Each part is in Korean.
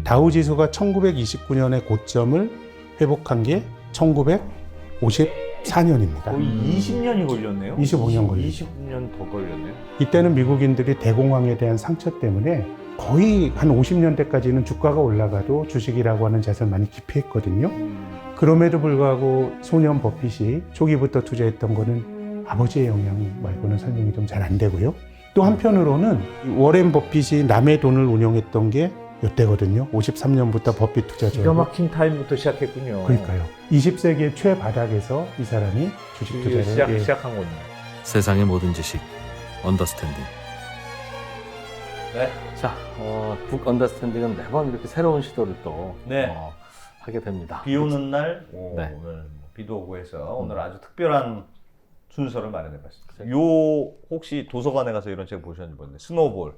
다우지수가 1929년의 고점을 회복한 게 1954년입니다. 거의 20년이 걸렸네요. 25년 걸렸어요. 20년 더 걸렸네요. 이때는 미국인들이 대공황에 대한 상처 때문에 거의 한 50년대까지는 주가가 올라가도 주식이라고 하는 자산을 많이 기피했거든요. 그럼에도 불구하고 소년 버핏이 초기부터 투자했던 거는 아버지의 영향 말고는 설명이 좀 잘 안 되고요. 또 한편으로는 워렌 버핏이 남의 돈을 운용했던 게 이때거든요. 53년부터 버핏 투자 기가 조합. 막힌 타임부터 시작했군요. 그러니까요. 20세기의 최바닥에서 이 사람이 주식 투자를 시작한 거네요. 세상의 모든 지식 언더스탠딩. 네. 자, 북 언더스탠딩은 매번 이렇게 새로운 시도를 또 네. 하게 됩니다. 비 오는 날 네. 오늘 뭐 비도 오고 해서 오늘 아주 특별한 순서를 마련해봤습니다. 요 혹시 도서관에 가서 이런 책 보셨는지 모르겠는데 스노볼.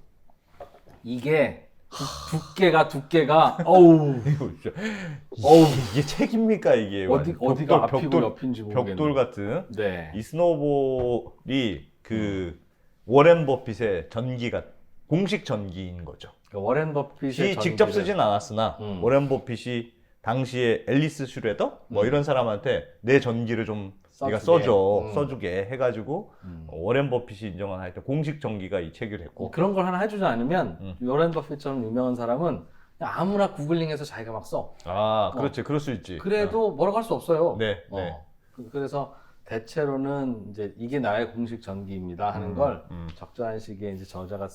이게 두께가 어우 이거 진짜 어우 이게 책입니까 이게 어디가 앞이고 옆인지 모르겠네. 벽돌 같은 네. 이 스노볼이 그 워렌 버핏의 전기가 공식 전기인 거죠. 그러니까 워렌 버핏이 직접 쓰진 않았으나 워렌 버핏이 당시에 앨리스 슈레더 뭐 이런 사람한테 내 전기를 좀 네가 써주게 해가지고 워렌 버핏이 인정한 하여튼 공식 전기가 이 책을 했고 그런 걸 하나 해주지 않으면 워렌 버핏처럼 유명한 사람은 그냥 아무나 구글링해서 자기가 막 써. 아 그렇지 그럴 수 있지. 그래도 뭐라고 할 수 없어요. 네, 네. 그래서 대체로는 이제 이게 나의 공식 전기입니다 하는 걸 적절한 시기에 이제 저자가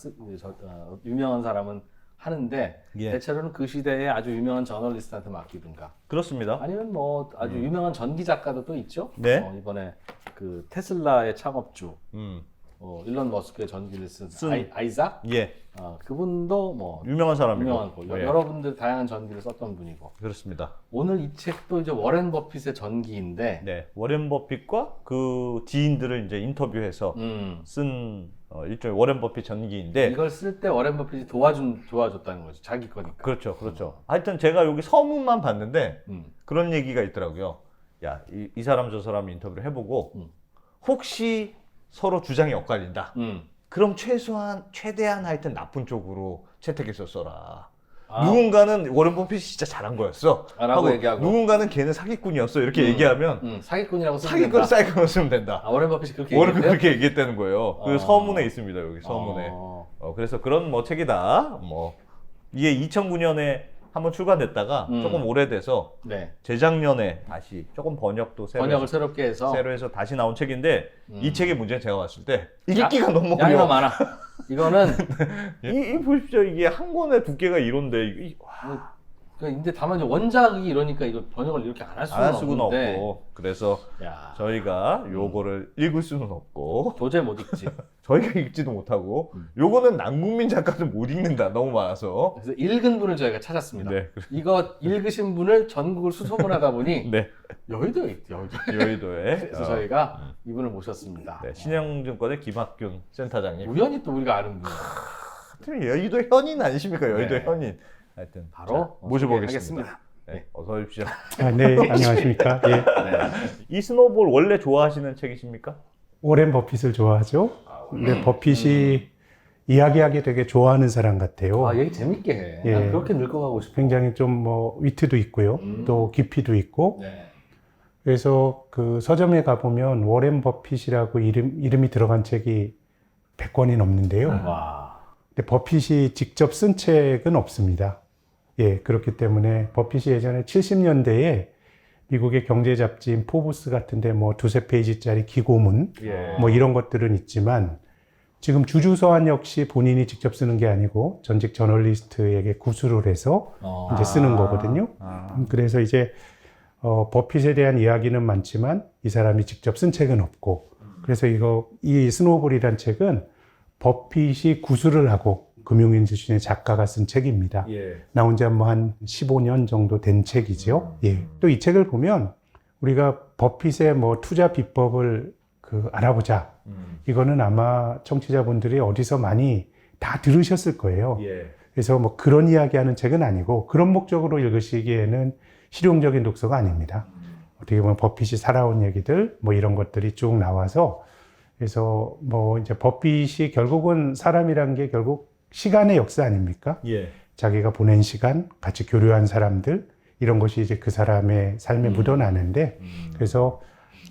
유명한 사람은 하는데 예. 대체로는 그 시대에 아주 유명한 저널리스트한테 맡기든가 그렇습니다. 아니면 뭐 아주 유명한 전기 작가도 또 있죠. 네. 이번에 그 테슬라의 창업주 일론 머스크의 전기를 쓴 아이작 예. 그분도 뭐 유명한 사람이고 유명하고 예. 여러분들 다양한 전기를 썼던 분이고 그렇습니다. 오늘 이 책도 이제 워렌 버핏의 전기인데 네, 워렌 버핏과 그 지인들을 이제 인터뷰해서 쓴 일종의 워렌 버핏 전기인데 이걸 쓸 때 워렌 버핏이 도와줬다는 거죠. 자기 거니까. 그렇죠, 그렇죠. 하여튼 제가 여기 서문만 봤는데 그런 얘기가 있더라고요. 야, 이 사람 저 사람 인터뷰를 해보고 혹시 서로 주장이 엇갈린다. 그럼 최대한 하여튼 나쁜 쪽으로 채택해서 써라. 누군가는 워렌 버핏이 진짜 잘한 거였어. 라고 얘기하고 누군가는 걔는 사기꾼이었어. 이렇게 얘기하면 사기꾼이라고 쓰면 사기꾼 된다. 사이코로 쓰면 된다. 워렌 버핏이 그렇게 워렌 얘기했대요? 그렇게 얘기했다는 거예요. 그 서문에 있습니다. 여기 서문에. 그래서 그런 뭐 책이다. 뭐 이게 2009년에 한번 출간됐다가 조금 오래돼서 네. 재작년에 다시 조금 번역도 번역을 새롭게 해서 다시 나온 책인데 이 책의 문제는 제가 봤을 때 읽기가 너무 양이가 어려워. 많아. 이거는 이 보십시오. 이게 한 권의 두께가 이런데 근데 다만 이제 원작이 이러니까 이거 번역을 이렇게 안 할 수는 없는데 없고 그래서 야, 저희가 요거를 읽을 수는 없고 도저히 못 읽지. 저희가 읽지도 못하고 요거는 남국민 작가는 못 읽는다. 너무 많아서. 그래서 읽은 분을 저희가 찾았습니다. 네. 이거 읽으신 분을 전국을 수소문하다 보니 네. 여의도에 있대요. 여의도에. 그래서 저희가 이분을 모셨습니다. 네, 신영증권의 김학균 센터장님. 우연히 또 우리가 아는 분이에요. 하여튼 여의도 현인 아니십니까? 여의도 네. 현인. 하여튼 바로 모셔보겠습니다. 네, 어서 오십시오. 네, 안녕하십니까. 예. 이 스노볼 원래 좋아하시는 책이십니까? 워렌 버핏을 좋아하죠. 근데 버핏이 이야기하기 되게 좋아하는 사람 같아요. 얘기 재밌게 해. 예. 난 그렇게 늙어가고 싶어. 굉장히 좀 뭐 위트도 있고요. 또 깊이도 있고. 네. 그래서 그 서점에 가보면 워렌 버핏이라고 이름이 들어간 책이 100권이 넘는데요. 와. 근데 버핏이 직접 쓴 책은 없습니다. 예, 그렇기 때문에 버핏이 예전에 70년대에 미국의 경제 잡지인 포브스 같은데 뭐 두세 페이지짜리 기고문 예. 뭐 이런 것들은 있지만 지금 주주서한 역시 본인이 직접 쓰는 게 아니고 전직 저널리스트에게 구술을 해서 이제 쓰는 거거든요. 그래서 이제 버핏에 대한 이야기는 많지만 이 사람이 직접 쓴 책은 없고 그래서 이 스노볼이란 책은 버핏이 구술을 하고 금융인stitu션의 작가가 쓴 책입니다. 예. 나온 지 뭐 한 15년 정도 된 책이죠. 예. 또 이 책을 보면 우리가 버핏의 뭐 투자 비법을 알아보자. 이거는 아마 청취자분들이 어디서 많이 다 들으셨을 거예요. 예. 그래서 뭐 그런 이야기 하는 책은 아니고 그런 목적으로 읽으시기에는 실용적인 독서가 아닙니다. 어떻게 보면 버핏이 살아온 얘기들 뭐 이런 것들이 쭉 나와서 그래서 뭐 이제 버핏이 결국은 사람이란 게 결국 시간의 역사 아닙니까? 예. 자기가 보낸 시간, 같이 교류한 사람들 이런 것이 이제 그 사람의 삶에 묻어나는데 그래서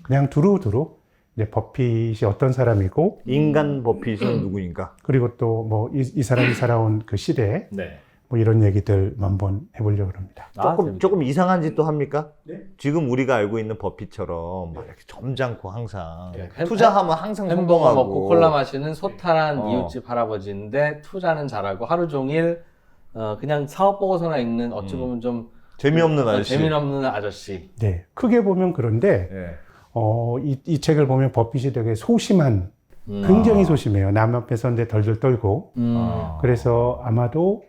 그냥 두루두루 이제 버핏이 어떤 사람이고 인간 버핏은 누구인가? 그리고 또 뭐 이 사람이 살아온 그 시대 네. 뭐 이런 얘기들 한번 해보려고 합니다. 조금 이상한 짓도 합니까? 지금 우리가 알고 있는 버핏처럼 막 이렇게 점잖고 항상 투자하면 항상 햄버거 성공하고 먹고 콜라 마시는 소탈한 어. 이웃집 할아버지인데 투자는 잘하고 하루 종일 그냥 사업 보고서나 읽는 어찌 보면 좀 재미없는 아저씨. 재미없는 아저씨. 네, 크게 보면 그런데 예. 이 책을 보면 버핏이 되게 소심한 굉장히 소심해요. 남 앞에서 근데 덜덜 떨고 그래서 아마도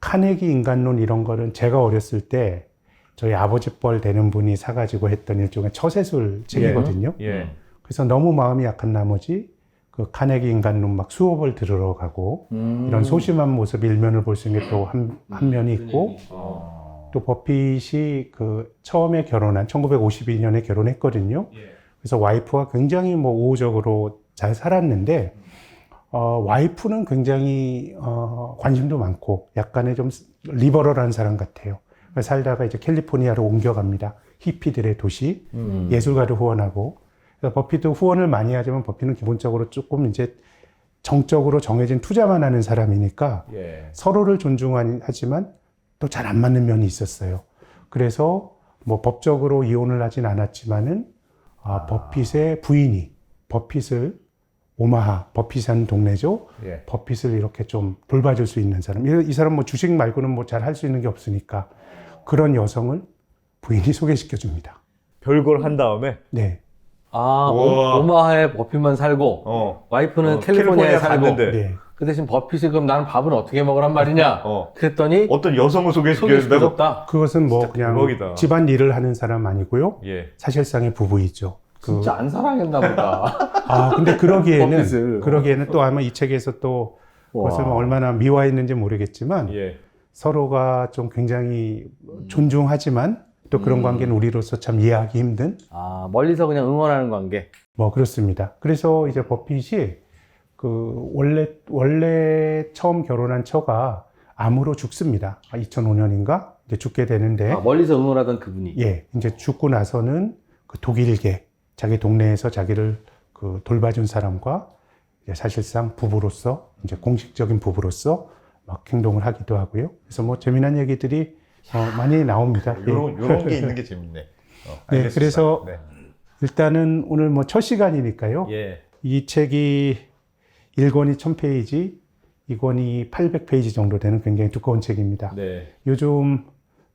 카네기 인간론 이런 거는 제가 어렸을 때 저희 아버지 뻘 되는 분이 사가지고 했던 일종의 처세술 책이거든요. 예. 그래서 너무 마음이 약한 나머지 그 카네기 인간론 막 수업을 들으러 가고 이런 소심한 모습 일면을 볼 수 있는 게 또 한 면이 있고 또 버핏이 그 처음에 결혼한 1952년에 결혼했거든요. 그래서 와이프가 굉장히 뭐 우호적으로 잘 살았는데 와이프는 굉장히 관심도 많고 약간의 좀 리버럴한 사람 같아요. 살다가 이제 캘리포니아로 옮겨갑니다. 히피들의 도시, 예술가를 후원하고. 그래서 버핏도 후원을 많이 하지만 버핏은 기본적으로 조금 이제 정적으로 정해진 투자만 하는 사람이니까 예. 서로를 존중하지만 또 잘 안 맞는 면이 있었어요. 그래서 뭐 법적으로 이혼을 하진 않았지만은 버핏의 부인이 버핏을 오마하, 버핏이 사는 동네죠. 예. 버핏을 이렇게 좀 돌봐줄 수 있는 사람. 이 사람 뭐 주식 말고는 뭐 잘 할 수 있는 게 없으니까 그런 여성을 부인이 소개시켜 줍니다. 별걸 한 다음에 네. 우와. 오마하에 버핏만 살고 와이프는 캘리포니아에 살고 갔는데 네. 그 대신 버핏이 그럼 나는 밥은 어떻게 먹으란 말이냐? 그랬더니 어떤 여성을 소개시켜준다고? 소개시켜줬다. 그것은 뭐 그냥 대박이다. 집안 일을 하는 사람 아니고요. 예. 사실상의 부부이죠. 진짜 안 사랑했나 보다. 근데 버핏을. 그러기에는 또 아마 이 책에서 또 그것을 뭐 얼마나 미화했는지 모르겠지만 예. 서로가 좀 굉장히 존중하지만 또 그런 관계는 우리로서 참 이해하기 힘든 멀리서 그냥 응원하는 관계. 뭐 그렇습니다. 그래서 이제 버핏이 그 원래 처음 결혼한 처가 암으로 죽습니다. 2005년인가 이제 죽게 되는데 멀리서 응원하던 그분이. 예, 이제 죽고 나서는 그 독일계 자기 동네에서 자기를 그 돌봐준 사람과 이제 사실상 부부로서 이제 공식적인 부부로서 막 행동을 하기도 하고요. 그래서 뭐 재미난 얘기들이 많이 나옵니다. 요런 게 있는 게 재밌네. 네, 알겠습니다. 그래서 네. 일단은 오늘 뭐 첫 시간이니까요. 예. 이 책이 1권이 1000페이지, 2권이 800페이지 정도 되는 굉장히 두꺼운 책입니다. 네. 요즘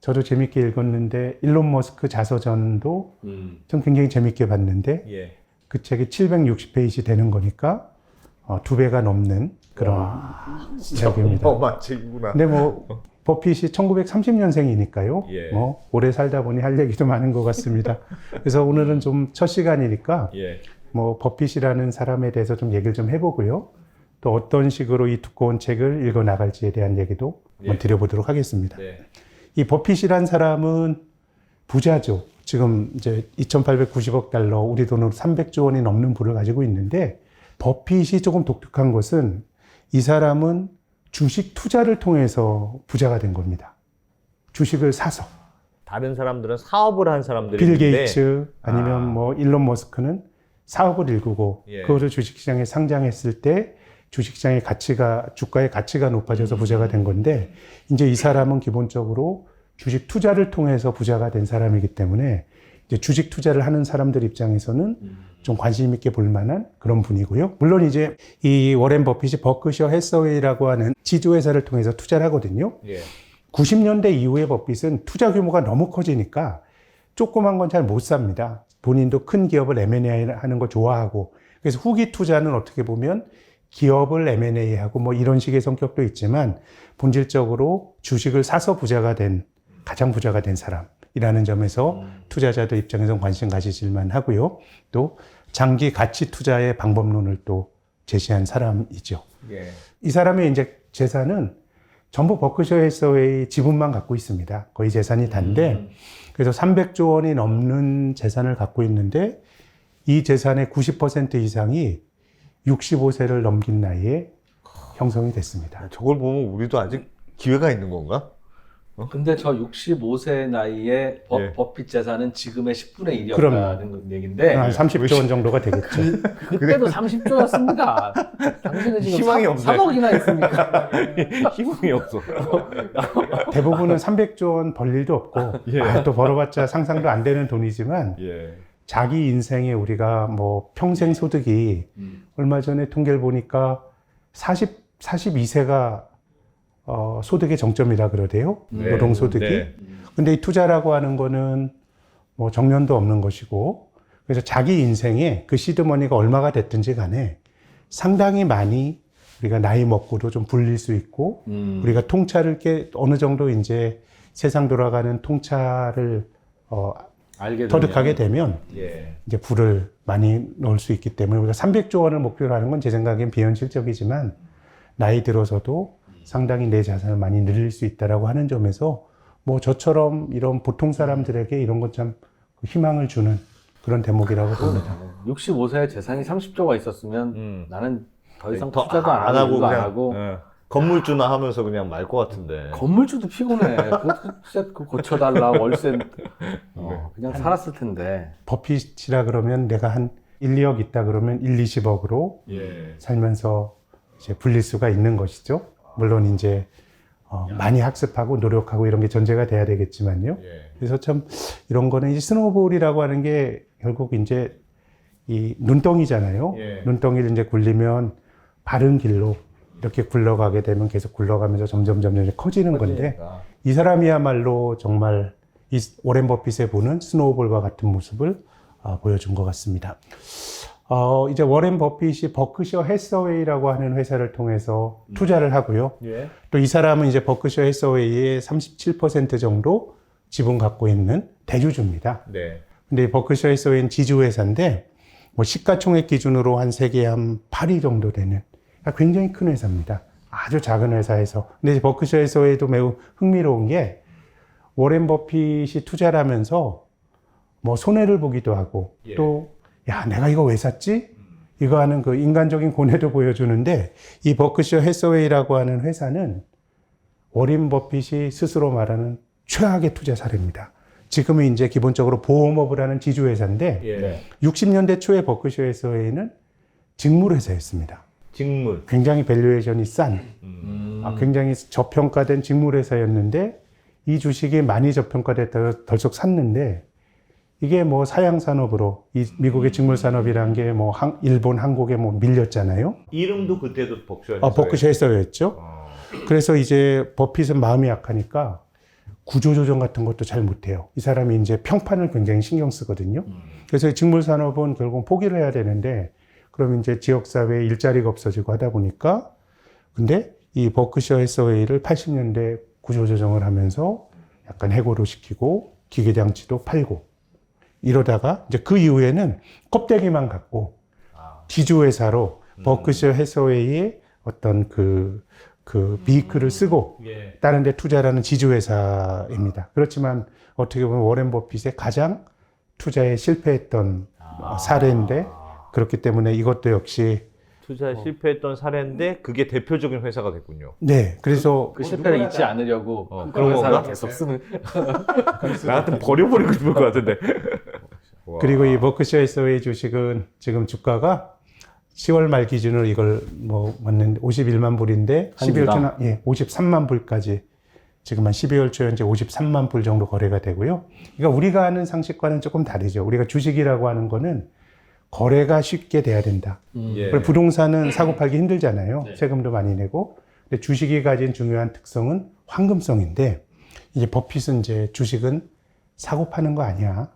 저도 재밌게 읽었는데 일론 머스크 자서전도 좀 굉장히 재밌게 봤는데 예. 그 책이 760페이지 되는 거니까 2배가 넘는 그런 책입니다. 어마어마한 책이구나. 근데 뭐 버핏이 1930년생이니까요. 예. 뭐 오래 살다 보니 할 얘기도 많은 것 같습니다. 그래서 오늘은 좀 첫 시간이니까 예. 뭐 버핏이라는 사람에 대해서 좀 얘기를 좀 해보고요. 또 어떤 식으로 이 두꺼운 책을 읽어 나갈지에 대한 얘기도 한번 드려보도록 하겠습니다. 네. 이 버핏이란 사람은 부자죠. 지금 이제 2,890억 달러, 우리 돈으로 300조 원이 넘는 부를 가지고 있는데 버핏이 조금 독특한 것은 이 사람은 주식 투자를 통해서 부자가 된 겁니다. 주식을 사서. 다른 사람들은 사업을 한 사람들이 빌 있는데 게이츠 아니면 뭐 일론 머스크는 사업을 일구고 예. 그거를 주식시장에 상장했을 때 주식시장의 주가의 가치가 높아져서 부자가 된 건데 이제 이 사람은 기본적으로 주식 투자를 통해서 부자가 된 사람이기 때문에 이제 주식 투자를 하는 사람들 입장에서는 좀 관심 있게 볼 만한 그런 분이고요. 물론 이제 이 워렌 버핏이 버크셔 해서웨이라고 하는 지주회사를 통해서 투자를 하거든요. 예. 90년대 이후에 버핏은 투자 규모가 너무 커지니까 조그만 건 잘 못 삽니다. 본인도 큰 기업을 M&A 하는 거 좋아하고 그래서 후기 투자는 어떻게 보면 기업을 M&A 하고 뭐 이런 식의 성격도 있지만 본질적으로 주식을 사서 가장 부자가 된 사람이라는 점에서 투자자들 입장에서 관심 가지실만 하고요. 또 장기 가치 투자의 방법론을 또 제시한 사람이죠. 예. 이 사람의 이제 재산은 전부 버크셔 해서웨이 지분만 갖고 있습니다. 거의 재산이 단데 그래서 300조 원이 넘는 재산을 갖고 있는데 이 재산의 90% 이상이 65세를 넘긴 나이에 형성이 됐습니다. 저걸 보면 우리도 아직 기회가 있는 건가? 근데 저 65세 나이에 예. 버핏 재산은 지금의 10분의 그럼요. 1이었다는 얘기인데 한 30조 원 정도가 되겠죠. 그때도 30조였습니다. 당신은 지금 희망이 없네. 3억이나 있습니까? 희망이 없어. 대부분은 300조 원 벌 일도 없고 예. 또 벌어봤자 상상도 안 되는 돈이지만 예. 자기 인생에 우리가 뭐 평생 소득이 얼마 전에 통계를 보니까 42세가 소득의 정점이라 그러대요. 네. 노동소득이. 네. 근데 이 투자라고 하는 거는 뭐 정년도 없는 것이고, 그래서 자기 인생에 그 시드머니가 얼마가 됐든지 간에 상당히 많이 우리가 나이 먹고도 좀 불릴 수 있고, 우리가 통찰을 어느 정도 이제 세상 돌아가는 통찰을 알게 터득하게 되면 예. 이제 불을 많이 넣을 수 있기 때문에 우리가 300조 원을 목표로 하는 건 제 생각엔 비현실적이지만 나이 들어서도 상당히 내 자산을 많이 늘릴 수 있다라고 하는 점에서 뭐 저처럼 이런 보통 사람들에게 이런 건 참 희망을 주는 그런 대목이라고 봅니다. 65세에 재산이 30조가 있었으면 나는 더 이상 더 투자도 안 하고 일도 안 그냥, 하고 예. 건물주나 하면서 그냥 말 것 같은데. 건물주도 피곤해. 진짜 그 고쳐달라 월세 그냥 살았을 텐데. 버핏이라 그러면 내가 한 1, 2억 있다 그러면 1, 20억으로 예. 살면서 이제 불릴 수가 있는 것이죠. 물론 이제 많이 학습하고 노력하고 이런 게 전제가 돼야 되겠지만요. 예. 그래서 참 이런 거는 이제 스노우볼이라고 하는 게 결국 이제 이 눈덩이잖아요. 예. 눈덩이를 이제 굴리면 바른 길로 이렇게 굴러가게 되면 계속 굴러가면서 점점 커지는 건데 그러니까. 이 사람이야말로 정말 이 오렌 버핏의 보는 스노우볼과 같은 모습을 보여준 것 같습니다. 이제 워렌 버핏이 버크셔 해서웨이라고 하는 회사를 통해서 투자를 하고요. 예. 또 이 사람은 이제 버크셔 해서웨이의 37% 정도 지분 갖고 있는 대주주입니다. 네. 근데 이 버크셔 해서웨이는 지주회사인데 뭐 시가총액 기준으로 한 세계에 한 8위 정도 되는 굉장히 큰 회사입니다. 아주 작은 회사에서. 근데 이제 버크셔 해서웨이도 매우 흥미로운 게 워렌 버핏이 투자를 하면서 뭐 손해를 보기도 하고 예. 또 야, 내가 이거 왜 샀지? 이거 하는 그 인간적인 고뇌도 보여주는데 이 버크셔 해서웨이라고 하는 회사는 워렌 버핏이 스스로 말하는 최악의 투자 사례입니다. 지금은 이제 기본적으로 보험업을 하는 지주회사인데 예. 60년대 초에 버크셔 해서웨이는 직물회사였습니다. 직물. 굉장히 밸류에이션이 싼, 굉장히 저평가된 직물회사였는데 이 주식이 많이 저평가됐다가 덜썩 샀는데 이게 뭐 사양산업으로 이 미국의 직물산업이라는 게 뭐 일본, 한국에 뭐 밀렸잖아요. 이름도 그때도 버크셔. 버크셔 해서웨이였죠. 그래서 이제 버핏은 마음이 약하니까 구조조정 같은 것도 잘 못해요. 이 사람이 이제 평판을 굉장히 신경 쓰거든요. 그래서 직물산업은 결국 포기를 해야 되는데 그럼 이제 지역사회에 일자리가 없어지고 하다 보니까 근데 이 버크셔 해서웨이를 80년대 구조조정을 하면서 약간 해고를 시키고 기계장치도 팔고 이러다가 이제 그 이후에는 껍데기만 갖고 지주회사로 버크셔 해서웨이의 어떤 그 비이크를 쓰고 예. 다른 데 투자라는 지주회사입니다. 그렇지만 어떻게 보면 워렌 버핏의 가장 투자에 실패했던 사례인데 그렇기 때문에 이것도 역시 투자에 실패했던 사례인데 그게 대표적인 회사가 됐군요. 네, 그래서 그 실패를 잊지 않으려고 그런 그런 회사를 건가? 계속 쓰는. 나 같은 버려버리고 싶을 것 같은데. 그리고 이 버크셔 해서웨이 주식은 지금 주가가 10월 말 기준으로 이걸 뭐 맞는데 51만 불인데 12월 초나 53만 불까지 지금 한 12월 초에 현재 53만 불 정도 거래가 되고요. 그러니까 우리가 아는 상식과는 조금 다르죠. 우리가 주식이라고 하는 거는 거래가 쉽게 돼야 된다. 예. 부동산은 사고 팔기 힘들잖아요. 네. 세금도 많이 내고. 근데 주식이 가진 중요한 특성은 황금성인데 이제 버핏은 이제 주식은 사고 파는 거 아니야.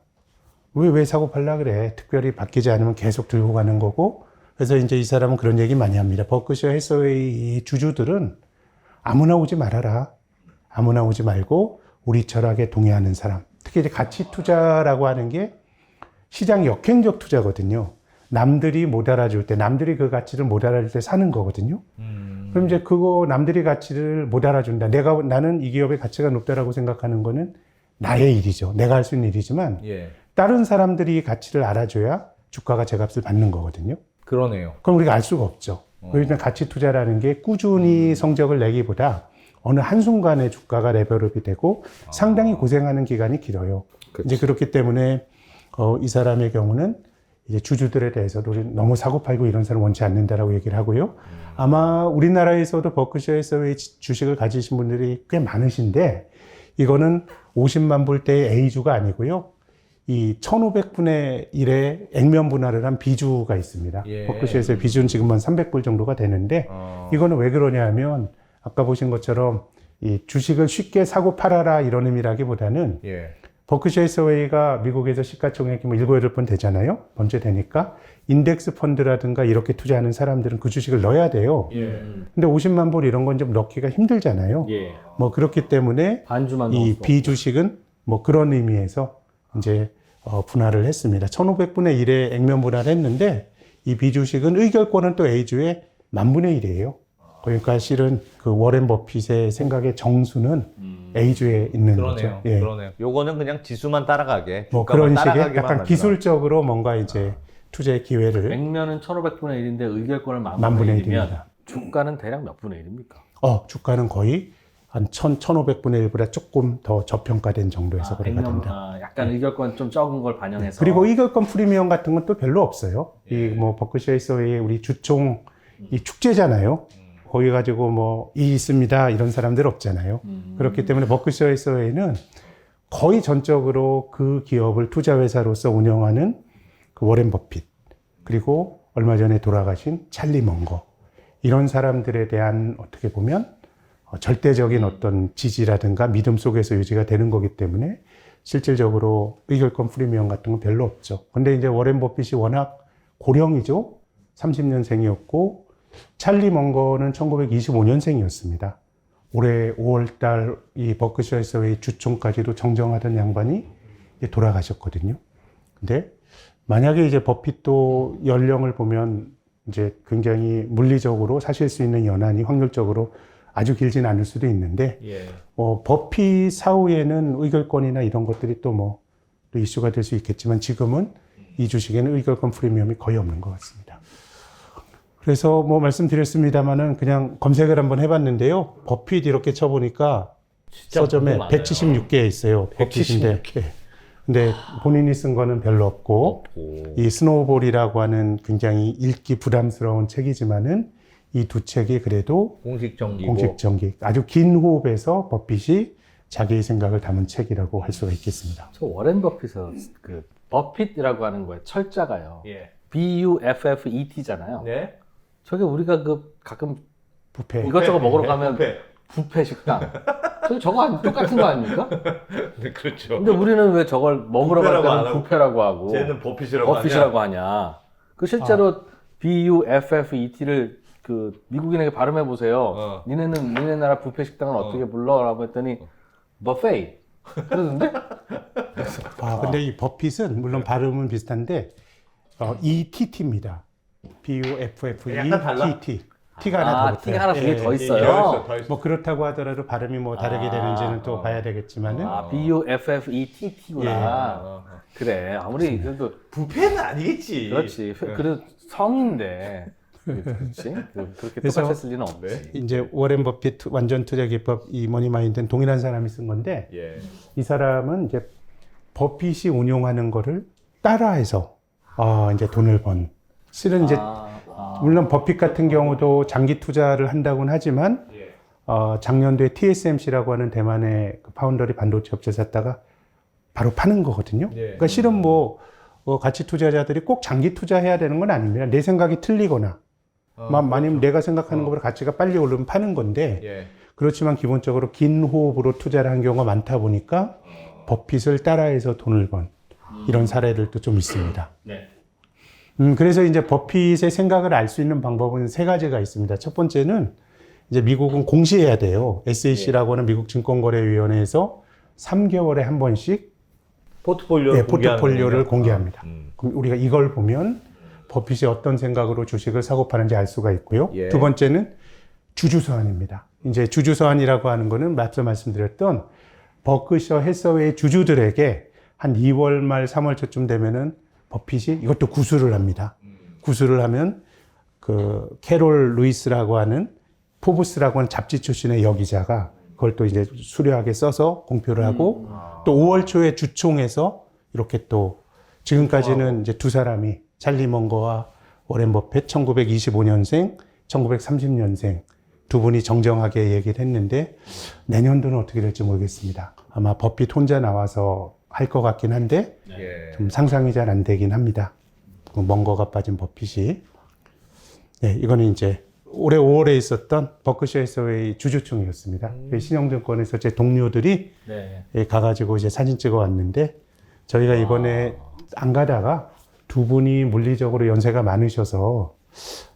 왜 사고 팔라 그래? 특별히 바뀌지 않으면 계속 들고 가는 거고. 그래서 이제 이 사람은 그런 얘기 많이 합니다. 버크셔 해서웨이 주주들은 아무나 오지 말아라. 아무나 오지 말고 우리 철학에 동의하는 사람. 특히 이제 가치 투자라고 하는 게 시장 역행적 투자거든요. 남들이 못 알아줄 때, 남들이 그 가치를 못 알아줄 때 사는 거거든요. 그럼 이제 그거 남들이 가치를 못 알아준다. 나는 이 기업의 가치가 높다라고 생각하는 거는 나의 일이죠. 내가 할 수 있는 일이지만 예. 다른 사람들이 가치를 알아줘야 주가가 제값을 받는 거거든요. 그러네요. 그럼 우리가 알 수가 없죠. 왜냐하면 가치 투자라는 게 꾸준히 성적을 내기보다 어느 한순간에 주가가 레벨업이 되고 상당히 고생하는 기간이 길어요. 이제 그렇기 때문에 이 사람의 경우는 이제 주주들에 대해서도 너무 사고팔고 이런 사람 원치 않는다라고 얘기를 하고요. 아마 우리나라에서도 버크셔 해서웨이 주식을 가지신 분들이 꽤 많으신데 이거는 50만 불대의 A주가 아니고요. 이 1500분의 1의 액면 분할을 한 B주가 있습니다. 예. 버크셔에서 B주는 지금 한 300불 정도가 되는데 이거는 왜 그러냐 하면 아까 보신 것처럼 이 주식을 쉽게 사고 팔아라 이런 의미라기보다는 예. 버크셔 해서웨이가 미국에서 시가총액이 뭐 7, 8번 되잖아요. 번째 되니까 인덱스 펀드라든가 이렇게 투자하는 사람들은 그 주식을 넣어야 돼요. 예. 근데 50만 불 이런 건 좀 넣기가 힘들잖아요. 예. 뭐 그렇기 때문에 반주만 이 넣었어. B주식은 뭐 그런 의미에서 이제 분할을 했습니다. 1500분의 1의 액면 분할을 했는데 이 B주식은 의결권은 또 A주의 10,000분의 1이에요. 그러니까 실은 그 워렌 버핏의 생각의 정수는 A주에 있는 거죠. 예. 그러네요. 요거는 그냥 지수만 따라가게. 뭐 주가만 그런 식의 따라가게만 약간 만들어. 기술적으로 뭔가 이제 투자의 기회를 액면은 1500분의 1인데 의결권을 10,000분의 10,000분의 1이면 1입니다. 주가는 대략 몇 분의 1입니까? 주가는 거의 한 1,500분의 1보다 조금 더 저평가된 정도에서 그래가 됩니다. 약간 의결권 좀 적은 걸 반영해서. 그리고 의결권 프리미엄 같은 건 또 별로 없어요. 이 뭐 버크셔 해서웨이 우리 주총 이 축제잖아요. 거기 가지고 뭐 이 있습니다 이런 사람들 없잖아요. 그렇기 때문에 버크셔 해서웨이는 거의 전적으로 그 기업을 투자회사로서 운영하는 그 워렌 버핏 그리고 얼마 전에 돌아가신 찰리 먼거 이런 사람들에 대한 어떻게 보면 절대적인 어떤 지지라든가 믿음 속에서 유지가 되는 거기 때문에 실질적으로 의결권 프리미엄 같은 건 별로 없죠. 근데 이제 워렌 버핏이 워낙 고령이죠. 30년생이었고 찰리 먼거는 1925년생이었습니다. 올해 5월달 이 버크셔 해서웨이 주총까지도 정정하던 양반이 이제 돌아가셨거든요. 근데 만약에 이제 버핏도 연령을 보면 이제 굉장히 물리적으로 사실 수 있는 연한이 확률적으로 아주 길진 않을 수도 있는데 예. 버핏 사후에는 의결권이나 이런 것들이 또 뭐 또 이슈가 될 수 있겠지만 지금은 이 주식에는 의결권 프리미엄이 거의 없는 것 같습니다. 그래서 뭐 말씀드렸습니다만은 그냥 검색을 한번 해봤는데요. 버핏 이렇게 쳐보니까 서점에 176개 있어요. 버핏인데. 예. 근데 본인이 쓴 거는 별로 없고 이 스노우볼이라고 하는 굉장히 읽기 부담스러운 책이지만은 이 두 책이 그래도 공식 정기고. 공식 정기 아주 긴 호흡에서 버핏이 자기의 생각을 담은 책이라고 할 수가 있겠습니다. 저 워렌 버핏은 그 버핏이라고 하는 거에 철자가요. 예. BUFFET잖아요. 네. 저게 우리가 그 가끔 부패. 이것저것 먹으러 가면 뷔페. 뷔페 식당. 저거 똑같은 거 아닙니까? 네, 그렇죠. 근데 우리는 왜 저걸 먹으러 갈 뷔페라고 안 때는 하고 뷔페라고 하고 쟤는 버핏이라고 버핏이라고 하냐? 그 실제로 BUFFET를 그 미국인에게 발음해 보세요. 니네 나라 뷔페 식당은 어떻게 불러라고 했더니 버페이 그러던데? 근데 이 버핏은 물론 발음은 비슷한데 ETT입니다. 약간 달라? BUFFETT. T가 하나 더 붙어요. T가 하나 예, 더 예. 있어요. 더 있어. 뭐 그렇다고 하더라도 발음이 뭐 다르게 되는지는 또 봐야 되겠지만은 BUFFETT구나. 그래 아무리 그래도 뷔페는 아니겠지. 그렇지. 그래도 성인데 그렇지. 그렇게 그래서 똑같이 쓸 리는 없지. 이제 워렌 버핏 완전 투자 기법 이 머니 마인드는 동일한 사람이 쓴 건데 예. 이 사람은 이제 버핏이 운용하는 거를 따라해서 이제 돈을 번. 실은 이제 물론 버핏 같은 경우도 장기 투자를 한다고는 하지만 작년도에 TSMC라고 하는 대만의 그 파운더리 반도체 업체 샀다가 바로 파는 거거든요. 그러니까 실은 뭐 가치 투자자들이 꼭 장기 투자해야 되는 건 아닙니다. 내 생각이 틀리거나 아니면 내가 생각하는 것보다 가치가 빨리 오르면 파는 건데 그렇지만 기본적으로 긴 호흡으로 투자를 한 경우가 많다 보니까 버핏을 따라해서 돈을 번 이런 사례들도 좀 있습니다. 네. 그래서 이제 버핏의 생각을 알 수 있는 방법은 세 가지가 있습니다. 첫 번째는 이제 미국은 공시해야 돼요. SEC라고 하는 미국 증권거래위원회에서 3개월에 한 번씩 포트폴리오를 공개합니다. 그럼 우리가 이걸 보면 버핏이 어떤 생각으로 주식을 사고 파는지 알 수가 있고요. 두 번째는 주주서한입니다. 이제 주주서한이라고 하는 거는 앞서 말씀드렸던 버크셔 해서웨이 주주들에게 한 2월 말 3월 초쯤 되면은 버핏이 이것도 구술을 합니다. 구술을 하면 그 캐롤 루이스라고 하는 포브스라고 하는 잡지 출신의 여기자가 그걸 또 이제 수려하게 써서 공표를 하고 또 5월 초에 주총에서 이렇게 또 지금까지는 이제 두 사람이 찰리 먼거와 워렌 버핏 1925년생, 1930년생 두 분이 정정하게 얘기를 했는데 내년도는 어떻게 될지 모르겠습니다. 아마 버핏 혼자 나와서 할 것 같긴 한데 예. 좀 상상이 잘 안 되긴 합니다. 먼거가 빠진 버핏이. 네, 이거는 이제 올해 5월에 있었던 버크셔 해서웨이 주주총회였습니다. 신영증권에서 제 동료들이 네. 가가지고 이제 사진 찍어 왔는데 저희가 이번에 안 가다가 두 분이 물리적으로 연세가 많으셔서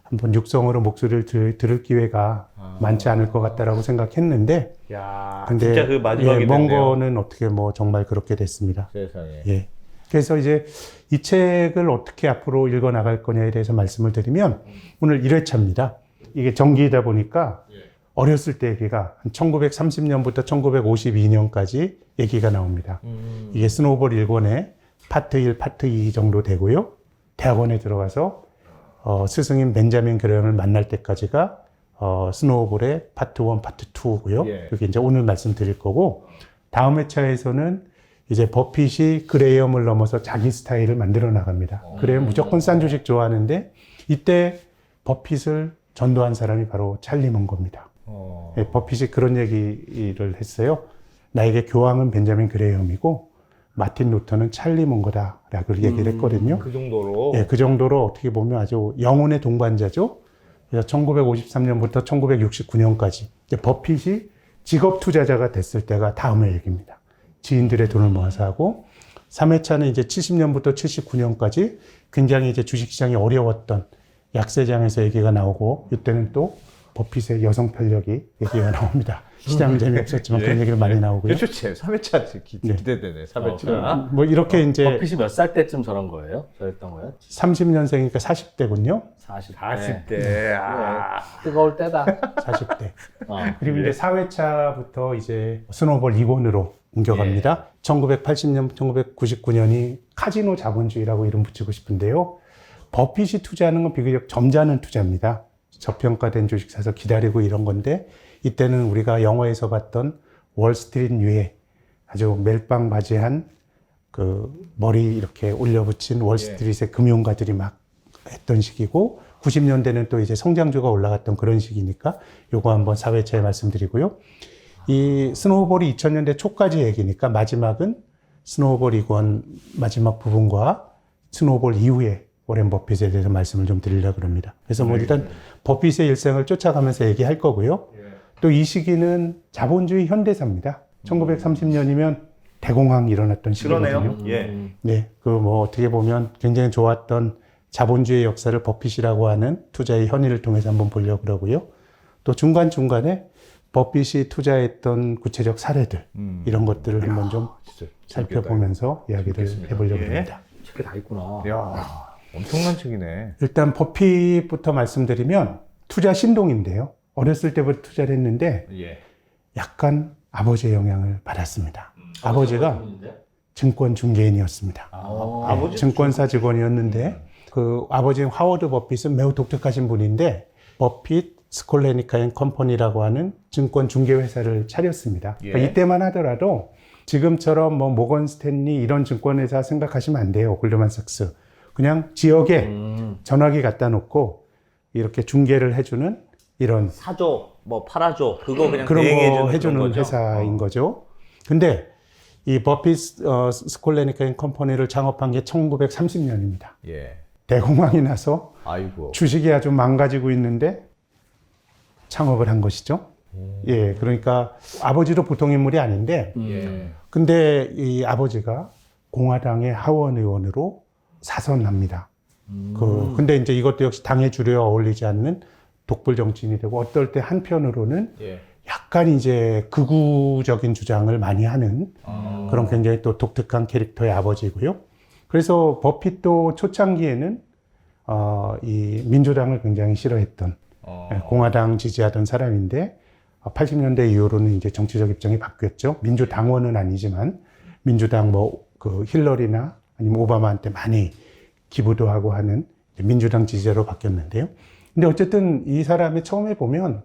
한번 육성으로 목소리를 들을 기회가 많지 않을 것 같다라고 생각했는데 야, 근데 진짜 그 마지막이 먼 됐네요. 거는 어떻게 뭐 정말 그렇게 됐습니다. 세상에. 예. 그래서 이제 이 책을 어떻게 앞으로 읽어 나갈 거냐에 대해서 말씀을 드리면 오늘 1회차입니다. 이게 정기이다 보니까 어렸을 때 얘기가 한 1930년부터 1952년까지 얘기가 나옵니다. 이게 스노우볼 1권의 파트 1, 파트 2 정도 되고요. 대학원에 들어가서 스승인 벤자민 그레엄을 만날 때까지가 스노우볼의 파트 1, 파트 2고요. 예. 이게 이제 오늘 말씀드릴 거고 다음 회차에서는 이제 버핏이 그레엄을 넘어서 자기 스타일을 만들어 나갑니다. 그레엄 무조건 싼 주식 좋아하는데 이때 버핏을 전도한 사람이 바로 찰리 먼거입니다. 예, 버핏이 그런 얘기를 했어요. 나에게 교황은 벤자민 그레엄이고 마틴 루터는 찰리 먼거다라고 얘기를 했거든요. 그 정도로. 예, 그 정도로 어떻게 보면 아주 영혼의 동반자죠. 그래서 1953년부터 1969년까지 버핏이 직업 투자자가 됐을 때가 다음의 얘기입니다. 지인들의 돈을 모아서 하고 3회차는 이제 70년부터 79년까지 굉장히 이제 주식시장이 어려웠던 약세장에서 얘기가 나오고 이때는 또 버핏의 여성 편력이 얘기가 나옵니다. 시장은 재미없었지만 그런 얘기를 많이 나오고요. 좋지. 3회차 기대되네. 3회차. 뭐 이렇게 이제 버핏이 몇 살 때쯤 저런 거예요? 저랬던 거예요? 30년생이니까 40대군요. 40대. 아. 뜨거울 때다. 40대. 어. 그리고 이제 4회차부터 이제 스노우볼 2권으로 옮겨갑니다. 1980년, 1999년이 카지노 자본주의라고 이름 붙이고 싶은데요. 버핏이 투자하는 건 비교적 점잖은 투자입니다. 저평가된 주식 사서 기다리고 이런 건데 이때는 우리가 영화에서 봤던 월스트리트 류의 아주 멜빵바지한 그 머리 이렇게 올려붙인 월스트리트의 금융가들이 막 했던 시기고 90년대는 또 이제 성장주가 올라갔던 그런 시기니까 요거 한번 4회차에 말씀드리고요. 이 스노우볼이 2000년대 초까지 얘기니까 마지막은 스노우볼 2권 마지막 부분과 스노우볼 이후에 워렌 버핏에 대해서 말씀을 좀 드리려고 합니다. 그래서 뭐 일단 버핏의 일생을 쫓아가면서 얘기할 거고요. 또 이 시기는 자본주의 현대사입니다. 1930년이면 대공황이 일어났던 시기거든요. 그러네요. 예. 네, 그 뭐 어떻게 보면 굉장히 좋았던 자본주의 역사를 버핏이라고 하는 투자의 현의를 통해서 한번 보려고 그러고요. 또 중간중간에 버핏이 투자했던 구체적 사례들 이런 것들을 한번 좀 진짜 살펴보면서 이야기를 해보려고 예. 합니다. 책이 다 있구나. 야, 엄청난 책이네. 일단 버핏부터 말씀드리면 투자 신동인데요. 어렸을 때부터 투자를 했는데 예. 약간 아버지의 영향을 받았습니다. 아버지가 증권 중개인이었습니다. 아버지 증권사 직원이었는데 그 아버지인 하워드 버핏은 매우 독특하신 분인데 버핏 스콜레니카 앤 컴퍼니라고 하는 증권 중개 회사를 차렸습니다. 예. 그러니까 이때만 하더라도 지금처럼 뭐 모건 스탠리 이런 증권회사 생각하시면 안 돼요. 골드만삭스. 그냥 지역에 전화기 갖다 놓고 이렇게 중개를 해주는 이런 사줘, 뭐 팔아줘, 그거 그냥 그런 대행해주는 거 해주는 그런 거죠? 회사인 거죠. 근데 이 버핏 스콜레니카 앤 컴퍼니를 창업한 게 1930년입니다. 예. 대공황이 나서 아이고. 주식이 아주 망가지고 있는데 창업을 한 것이죠. 예, 그러니까 아버지도 보통 인물이 아닌데, 예. 근데 이 아버지가 공화당의 하원 의원으로 사선합니다. 근데 이제 이것도 역시 당의 주류에 어울리지 않는 독불 정치인이 되고 어떨 때 한편으로는 예. 약간 이제 극우적인 주장을 많이 하는 그런 굉장히 또 독특한 캐릭터의 아버지고요. 그래서 버핏도 초창기에는 이 민주당을 굉장히 싫어했던 공화당 지지하던 사람인데 80년대 이후로는 이제 정치적 입장이 바뀌었죠. 민주당원은 아니지만 민주당 뭐 그 힐러리나 아니면 오바마한테 많이 기부도 하고 하는 민주당 지지자로 바뀌었는데요. 근데 어쨌든 이 사람이 처음에 보면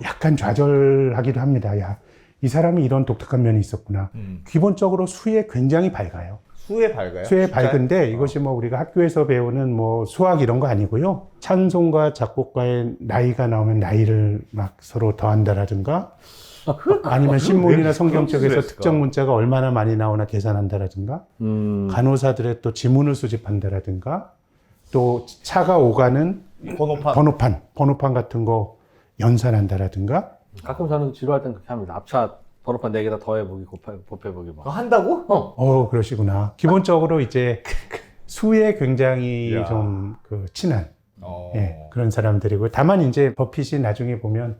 약간 좌절하기도 합니다. 야, 이 사람이 이런 독특한 면이 있었구나. 기본적으로 수에 굉장히 밝아요. 수에 밝아요? 수에 진짜요? 밝은데 이것이 뭐 우리가 학교에서 배우는 뭐 수학 이런 거 아니고요. 찬송가 작곡가의 나이가 나오면 나이를 막 서로 더한다라든가 아니면 신문이나 성경 쪽에서 수가 특정 문자가 얼마나 많이 나오나 계산한다라든가 간호사들의 또 지문을 수집한다라든가 또 차가 오가는 번호판 같은 거 연산한다라든가 가끔 저는 지루할 땐 그렇게 합니다. 앞차 번호판 4개다 더해보기, 곱해보기 막. 그거 한다고? 그러시구나. 기본적으로 이제 수에 굉장히 야. 좀 그 친한 그런 사람들이고 다만 이제 버핏이 나중에 보면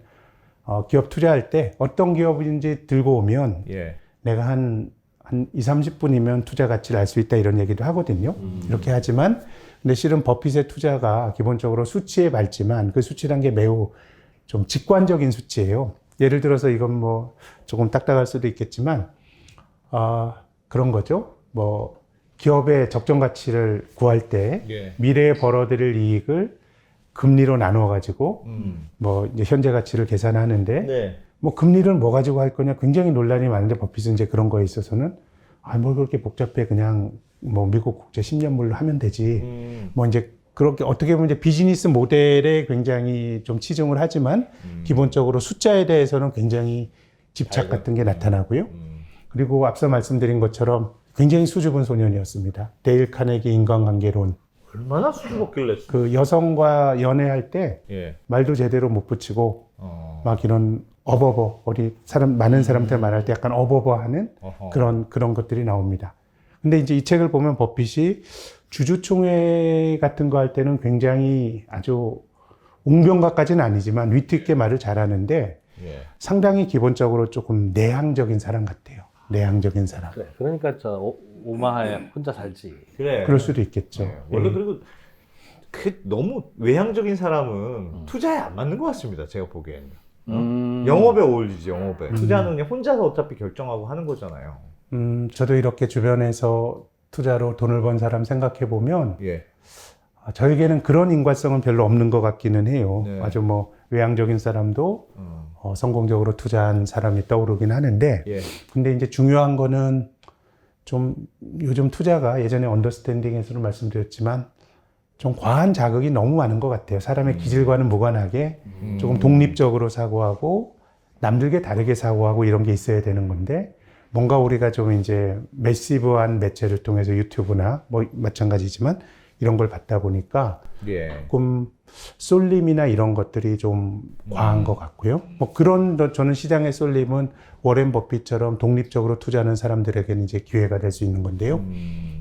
기업 투자할 때 어떤 기업인지 들고 오면 예. 내가 한 2, 30분이면 투자 가치를 알 수 있다 이런 얘기도 하거든요. 이렇게 하지만 근데 실은 버핏의 투자가 기본적으로 수치에 밝지만 그 수치란 게 매우 좀 직관적인 수치예요. 예를 들어서 이건 뭐 조금 딱딱할 수도 있겠지만 그런 거죠. 뭐 기업의 적정 가치를 구할 때 예. 미래에 벌어들일 이익을 금리로 나누어 가지고 뭐 이제 현재 가치를 계산하는데 네. 뭐 금리를 뭐 가지고 할 거냐 굉장히 논란이 많은데 버핏은 이제 그런 거에 있어서는 뭘 그렇게 복잡해 그냥 뭐 미국 국제 10년물로 하면 되지. 뭐 이제 그렇게 어떻게 보면 이제 비즈니스 모델에 굉장히 좀 치중을 하지만 기본적으로 숫자에 대해서는 굉장히 집착 같은 게 나타나고요. 그리고 앞서 말씀드린 것처럼 굉장히 수줍은 소년이었습니다. 데일 카네기 인간관계론. 얼마나 수줍었길래. 그 여성과 연애할 때 예. 말도 제대로 못 붙이고 막 이런 어버버 우리 사람 많은 사람들 말할 때 약간 어버버하는 그런 것들이 나옵니다. 근데 이제 이 책을 보면 버핏이 주주총회 같은 거 할 때는 굉장히 아주 웅변가까지는 아니지만 위트 있게 말을 잘하는데 예. 상당히 기본적으로 조금 내향적인 사람 같아요. 내향적인 사람. 그래. 그러니까 저 오마하에 혼자 살지. 그래. 그럴 수도 있겠죠. 네. 원래 예. 그리고 너무 외향적인 사람은 투자에 안 맞는 것 같습니다. 제가 보기에는. 영업에 어울리지, 영업에. 투자는 그냥 혼자서 어차피 결정하고 하는 거잖아요. 저도 이렇게 주변에서 투자로 돈을 번 사람 생각해 보면 예. 저에게는 그런 인과성은 별로 없는 것 같기는 해요. 네. 아주 뭐 외향적인 사람도 성공적으로 투자한 사람이 떠오르긴 하는데 예. 근데 이제 중요한 거는 좀 요즘 투자가 예전에 언더스탠딩에서도 말씀드렸지만 좀 과한 자극이 너무 많은 것 같아요. 사람의 기질과는 무관하게 조금 독립적으로 사고하고 남들게 다르게 사고하고 이런 게 있어야 되는 건데 뭔가 우리가 좀 이제 매시브한 매체를 통해서 유튜브나 뭐 마찬가지지만 이런 걸 받다 보니까 예. 조금 쏠림이나 이런 것들이 좀 과한 것 같고요. 뭐 그런 저는 시장의 쏠림은 워렌 버핏처럼 독립적으로 투자하는 사람들에게는 이제 기회가 될 수 있는 건데요.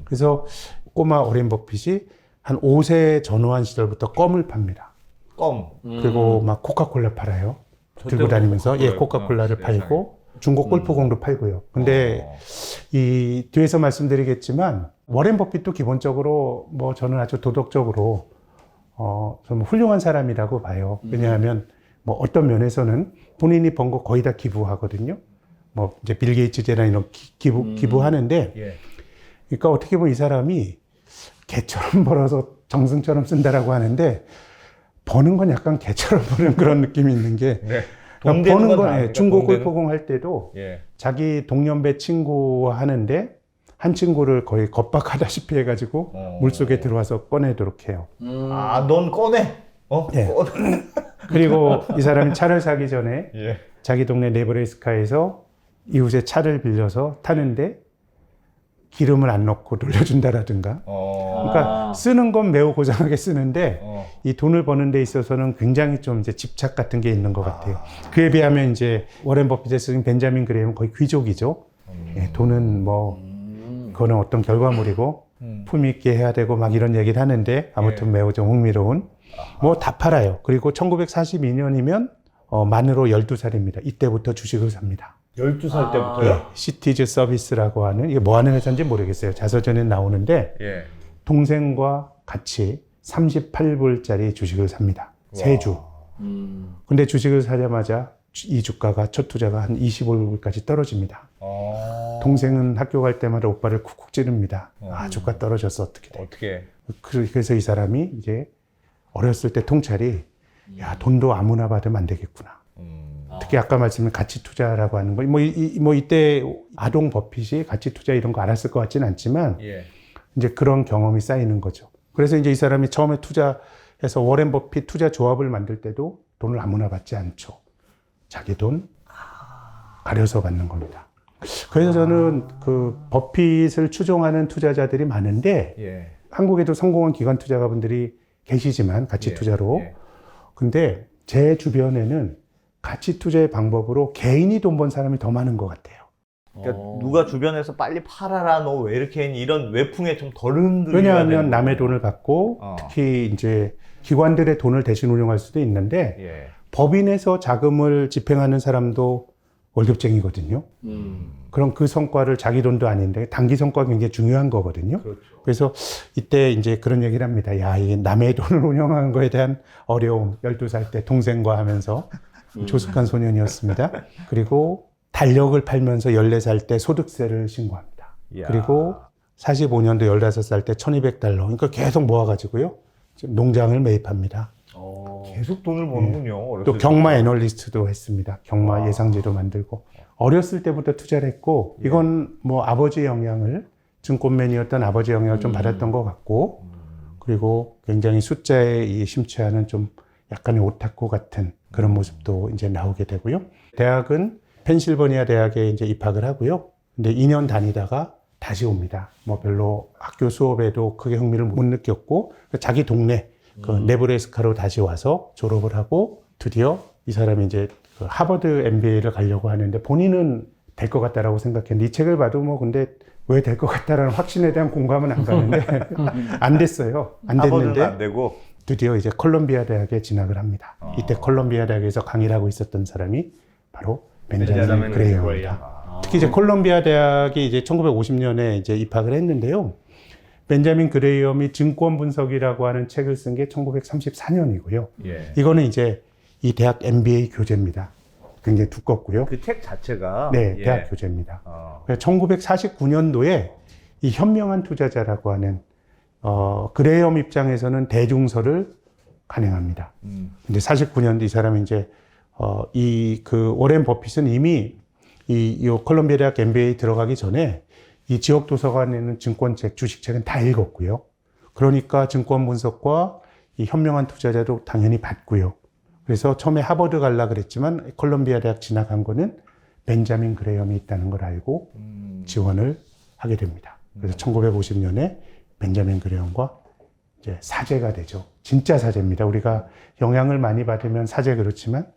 그래서 꼬마 워렌 버핏이 한 5세 전후한 시절부터 껌을 팝니다. 껌. 그리고 막 코카콜라 팔아요. 들고 다니면서 코카콜라를 팔고 중고 골프공도 팔고요. 근데 이 뒤에서 말씀드리겠지만 워렌 버핏도 기본적으로 뭐 저는 아주 도덕적으로 좀 훌륭한 사람이라고 봐요. 왜냐하면 뭐 어떤 면에서는 본인이 번 거 거의 다 기부하거든요. 뭐 이제 빌 게이츠제나 이런 기부하는데 예. 그러니까 어떻게 보면 이 사람이 개처럼 벌어서 정승처럼 쓴다라고 하는데 버는 건 약간 개처럼 버는 그런 느낌이 있는 게 네. 그러니까 버는 건 아닙니까? 중고 돈 되는? 골프공 할 때도 예. 자기 동년배 친구 하는데 한 친구를 거의 겁박하다시피 해가지고 물속에 들어와서 꺼내도록 해요. 아, 넌 꺼내. 예. 꺼내. 그리고 이 사람이 차를 사기 전에 예. 자기 동네 네브래스카에서 이웃의 차를 빌려서 타는데 기름을 안 넣고 돌려준다라든가. 그러니까 쓰는 건 매우 고상하게 쓰는데 이 돈을 버는 데 있어서는 굉장히 좀 이제 집착 같은 게 있는 것 같아요. 그에 비하면 이제 워렌 버핏의 스승 벤자민 그레이엄은 거의 귀족이죠. 예, 돈은 뭐 그거는 어떤 결과물이고 품위 있게 해야 되고 막 이런 얘기를 하는데 아무튼 매우 좀 흥미로운 뭐 다 팔아요. 그리고 1942년이면 만으로 12살입니다. 이때부터 주식을 삽니다. 12살 때부터요? 예, 시티즈 서비스라고 하는 이게 뭐 하는 회사인지 모르겠어요. 자서전에 나오는데 예. 동생과 같이 38불짜리 주식을 삽니다. 세 주. 근데 주식을 사자마자 이 주가가 첫 투자가 한 25불까지 떨어집니다. 동생은 학교 갈 때마다 오빠를 쿡쿡 찌릅니다. 아, 주가 떨어졌어. 어떻게 돼? 어떻게? 그래서 이 사람이 이제 어렸을 때 통찰이 야, 돈도 아무나 받으면 안 되겠구나. 특히 아까 말씀드린 가치 투자라고 하는 거, 뭐 이때 아동 버핏이 가치 투자 이런 거 알았을 것 같지는 않지만 예. 이제 그런 경험이 쌓이는 거죠. 그래서 이제 이 사람이 처음에 투자해서 워렌 버핏 투자 조합을 만들 때도 돈을 아무나 받지 않죠. 자기 돈 가려서 받는 겁니다. 그래서 저는 그 버핏을 추종하는 투자자들이 많은데 예. 한국에도 성공한 기관 투자가분들이 계시지만 가치 예. 투자로. 예. 근데 제 주변에는 가치 투자의 방법으로 개인이 돈 번 사람이 더 많은 것 같아요. 그러니까 누가 주변에서 빨리 팔아라 너 왜 이렇게 했니 이런 외풍에 좀 덜 흔들려야 왜냐하면 되는 남의 돈을 받고 특히 이제 기관들의 돈을 대신 운용할 수도 있는데 예. 법인에서 자금을 집행하는 사람도 월급쟁이거든요. 그럼 그 성과를 자기 돈도 아닌데 단기 성과가 굉장히 중요한 거거든요. 그렇죠. 그래서 이때 이제 그런 얘기를 합니다. 야, 이게 남의 돈을 운영하는 거에 대한 어려움. 12살 때 동생과 하면서 조숙한 소년이었습니다. 그리고 달력을 팔면서 14살 때 소득세를 신고합니다. 이야. 그리고 45년도 15살 때 $1200. 그러니까 계속 모아가지고요. 지금 농장을 매입합니다. 계속 돈을 버는군요. 어렸을 또 때. 경마 애널리스트도 했습니다. 경마 와. 예상지도 만들고. 어렸을 때부터 투자를 했고, 이건 뭐 아버지 영향을, 증권맨이었던 아버지 영향을 좀 받았던 것 같고, 그리고 굉장히 숫자에 이 심취하는 좀 약간의 오타쿠 같은 그런 모습도 이제 나오게 되고요. 대학은 펜실버니아 대학에 이제 입학을 하고요. 근데 2년 다니다가 다시 옵니다. 뭐 별로 학교 수업에도 크게 흥미를 못 느꼈고, 자기 동네, 그 네브래스카로 다시 와서 졸업을 하고 드디어 이 사람이 이제 그 하버드 MBA를 가려고 하는데 본인은 될 것 같다라고 생각했는데 이 책을 봐도 뭐 근데 왜 될 것 같다라는 확신에 대한 공감은 안 가는데 안 됐어요. 안 하버드는 됐는데 안 되고 드디어 이제 콜롬비아 대학에 진학을 합니다. 이때 콜롬비아 대학에서 강의를 하고 있었던 사람이 바로 벤자민 그레이엄입니다. 특히 이제 콜롬비아 대학이 이제 1950년에 이제 입학을 했는데요. 벤자민 그레이엄이 증권 분석이라고 하는 책을 쓴 게 1934년이고요. 예. 이거는 이제 이 대학 MBA 교재입니다. 굉장히 두껍고요. 그 책 자체가 네, 예. 대학 교재입니다. 어. 1949년도에 이 현명한 투자자라고 하는 그레이엄 입장에서는 대중서를 간행합니다. 근데 49년도 이 사람이 이제 이 그 워렌 버핏은 이미 이 콜롬비아 대학 MBA 들어가기 전에 이 지역 도서관에 있는 증권책, 주식책은 다 읽었고요. 그러니까 증권 분석과 이 현명한 투자자도 당연히 받고요. 그래서 처음에 하버드 갈라 그랬지만 콜롬비아 대학 진학한 거는 벤자민 그레이엄이 있다는 걸 알고 지원을 하게 됩니다. 그래서 1950년에 벤자민 그레이엄과 이제 사제가 되죠. 진짜 사제입니다. 우리가 영향을 많이 받으면 사제 그렇지만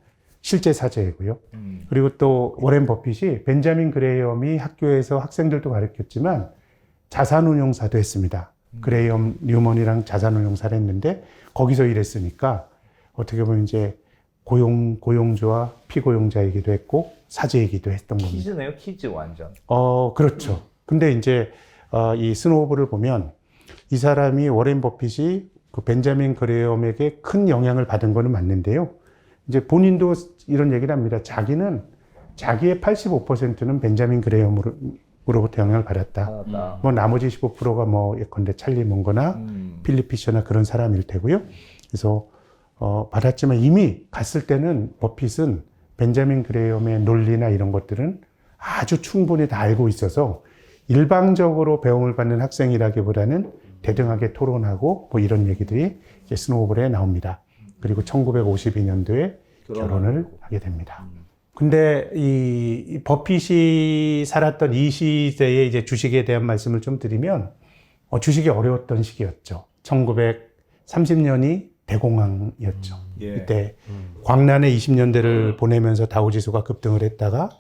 실제 사제이고요. 그리고 또 워렌 버핏이 벤자민 그레이엄이 학교에서 학생들도 가르쳤지만 자산운용사도 했습니다. 그레이엄 뉴먼이랑 자산운용사를 했는데 거기서 일했으니까 어떻게 보면 이제 고용주와 피고용자이기도 했고 사제이기도 했던 겁니다. 키즈네요, 키즈 완전. 그렇죠. 근데 이제 이 스노우볼을 보면 이 사람이 워렌 버핏이 그 벤자민 그레이엄에게 큰 영향을 받은 거는 맞는데요. 이제 본인도 이런 얘기를 합니다. 자기는 자기의 85%는 벤자민 그레이엄으로부터 영향을 받았다. 뭐 나머지 15%가 뭐 예컨대 찰리 몽거나 필립 피셔나 그런 사람일 테고요. 그래서 받았지만 이미 갔을 때는 버핏은 벤자민 그레이엄의 논리나 이런 것들은 아주 충분히 다 알고 있어서 일방적으로 배움을 받는 학생이라기보다는 대등하게 토론하고 뭐 이런 얘기들이 이제 스노우볼에 나옵니다. 그리고 1952년도에 결혼을 하게 됩니다. 근데 이 버핏이 살았던 이 시대의 이제 주식에 대한 말씀을 좀 드리면 주식이 어려웠던 시기였죠. 1930년이 대공황이었죠. 예. 이때 광란의 20년대를 보내면서 다우지수가 급등을 했다가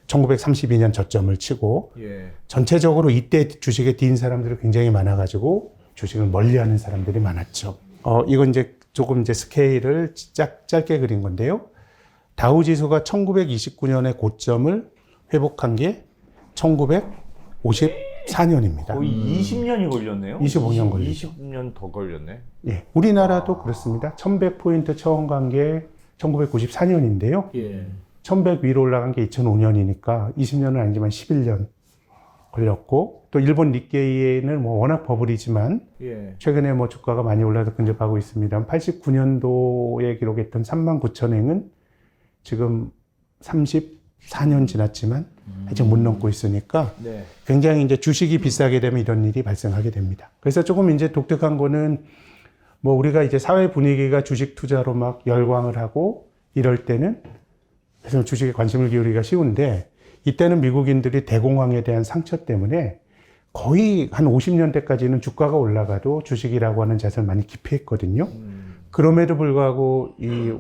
1932년 저점을 치고 예. 전체적으로 이때 주식에 뒤인 사람들이 굉장히 많아가지고 주식을 멀리하는 사람들이 많았죠. 이건 이제 조금 이제 스케일을 짧게 그린 건데요. 다우지수가 1929년에 고점을 회복한 게 1954년입니다. 거의 20년이 걸렸네요. 25년 걸렸죠. 20년 더 걸렸네. 예, 우리나라도 그렇습니다. 1100포인트 처음 간 게 1994년인데요. 1100 위로 올라간 게 2005년이니까 20년은 아니지만 11년 걸렸고, 또 일본 니케이에는 뭐 워낙 버블이지만 최근에 뭐 주가가 많이 올라서 근접하고 있습니다. 89년도에 기록했던 39,000행은 지금 34년 지났지만 아직 못 넘고 있으니까 네. 굉장히 이제 주식이 비싸게 되면 이런 일이 발생하게 됩니다. 그래서 조금 이제 독특한 거는 뭐 우리가 이제 사회 분위기가 주식 투자로 막 열광을 하고 이럴 때는 그래서 주식에 관심을 기울이기가 쉬운데 이때는 미국인들이 대공황에 대한 상처 때문에 거의 한 50년대까지는 주가가 올라가도 주식이라고 하는 자산을 많이 기피했거든요. 그럼에도 불구하고 이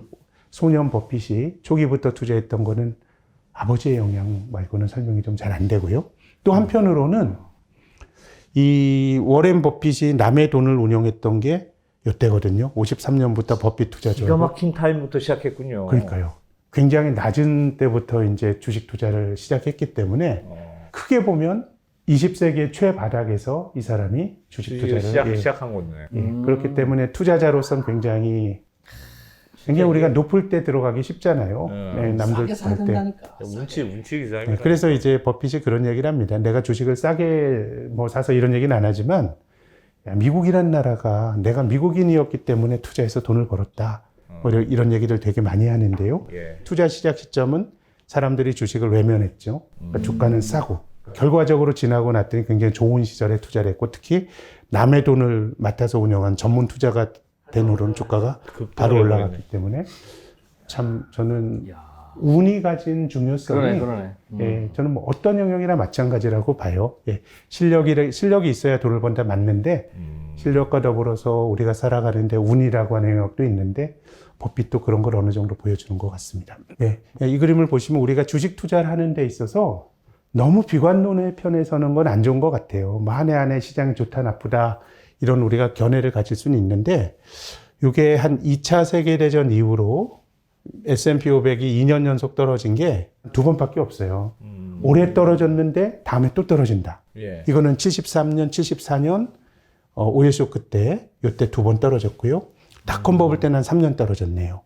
소년 버핏이 초기부터 투자했던 거는 아버지의 영향 말고는 설명이 좀 잘 안 되고요. 또 한편으로는 이 워렌 버핏이 남의 돈을 운용했던 게 이때거든요. 53년부터 버핏 투자죠. 기가 막힌 타임부터 시작했군요. 그러니까요. 굉장히 낮은 때부터 이제 주식 투자를 시작했기 때문에 크게 보면 20세기의 최바닥에서 이 사람이 주식 투자를 시작한 거네. 그렇기 때문에 투자자로서는 굉장히 우리가 높을 때 들어가기 쉽잖아요. 네, 남들 싸게 사야 볼 때. 된다니까. 운치 기사입니다. 네, 그래서 이제 버핏이 그런 얘기를 합니다. 내가 주식을 싸게 뭐 사서 이런 얘기는 안 하지만 야, 미국이란 나라가 내가 미국인이었기 때문에 투자해서 돈을 벌었다. 뭐 이런 얘기를 되게 많이 하는데요. 예. 투자 시작 시점은 사람들이 주식을 외면했죠. 그러니까 주가는 싸고 결과적으로 지나고 났더니 굉장히 좋은 시절에 투자를 했고 특히 남의 돈을 맡아서 운영한 전문 투자가 된 후로는 주가가 바로 올라갔기 때문에 참 저는 운이 가진 중요성이 그러네. 예, 저는 뭐 어떤 영역이나 마찬가지라고 봐요. 예, 실력이 있어야 돈을 번다 맞는데 실력과 더불어서 우리가 살아가는데 운이라고 하는 영역도 있는데 버핏도 그런 걸 어느 정도 보여주는 것 같습니다. 예, 이 그림을 보시면 우리가 주식 투자를 하는 데 있어서 너무 비관론의 편에 서는 건 안 좋은 것 같아요. 뭐 한 해 한 해 시장이 좋다 나쁘다 이런 우리가 견해를 가질 수는 있는데 이게 한 2차 세계대전 이후로 S&P 500이 2년 연속 떨어진 게 두 번밖에 없어요. 올해 떨어졌는데 다음에 또 떨어진다. 예. 이거는 73년, 74년 오일 쇼크 때 이때 두 번 떨어졌고요. 닷컴 버블 때는 한 3년 떨어졌네요.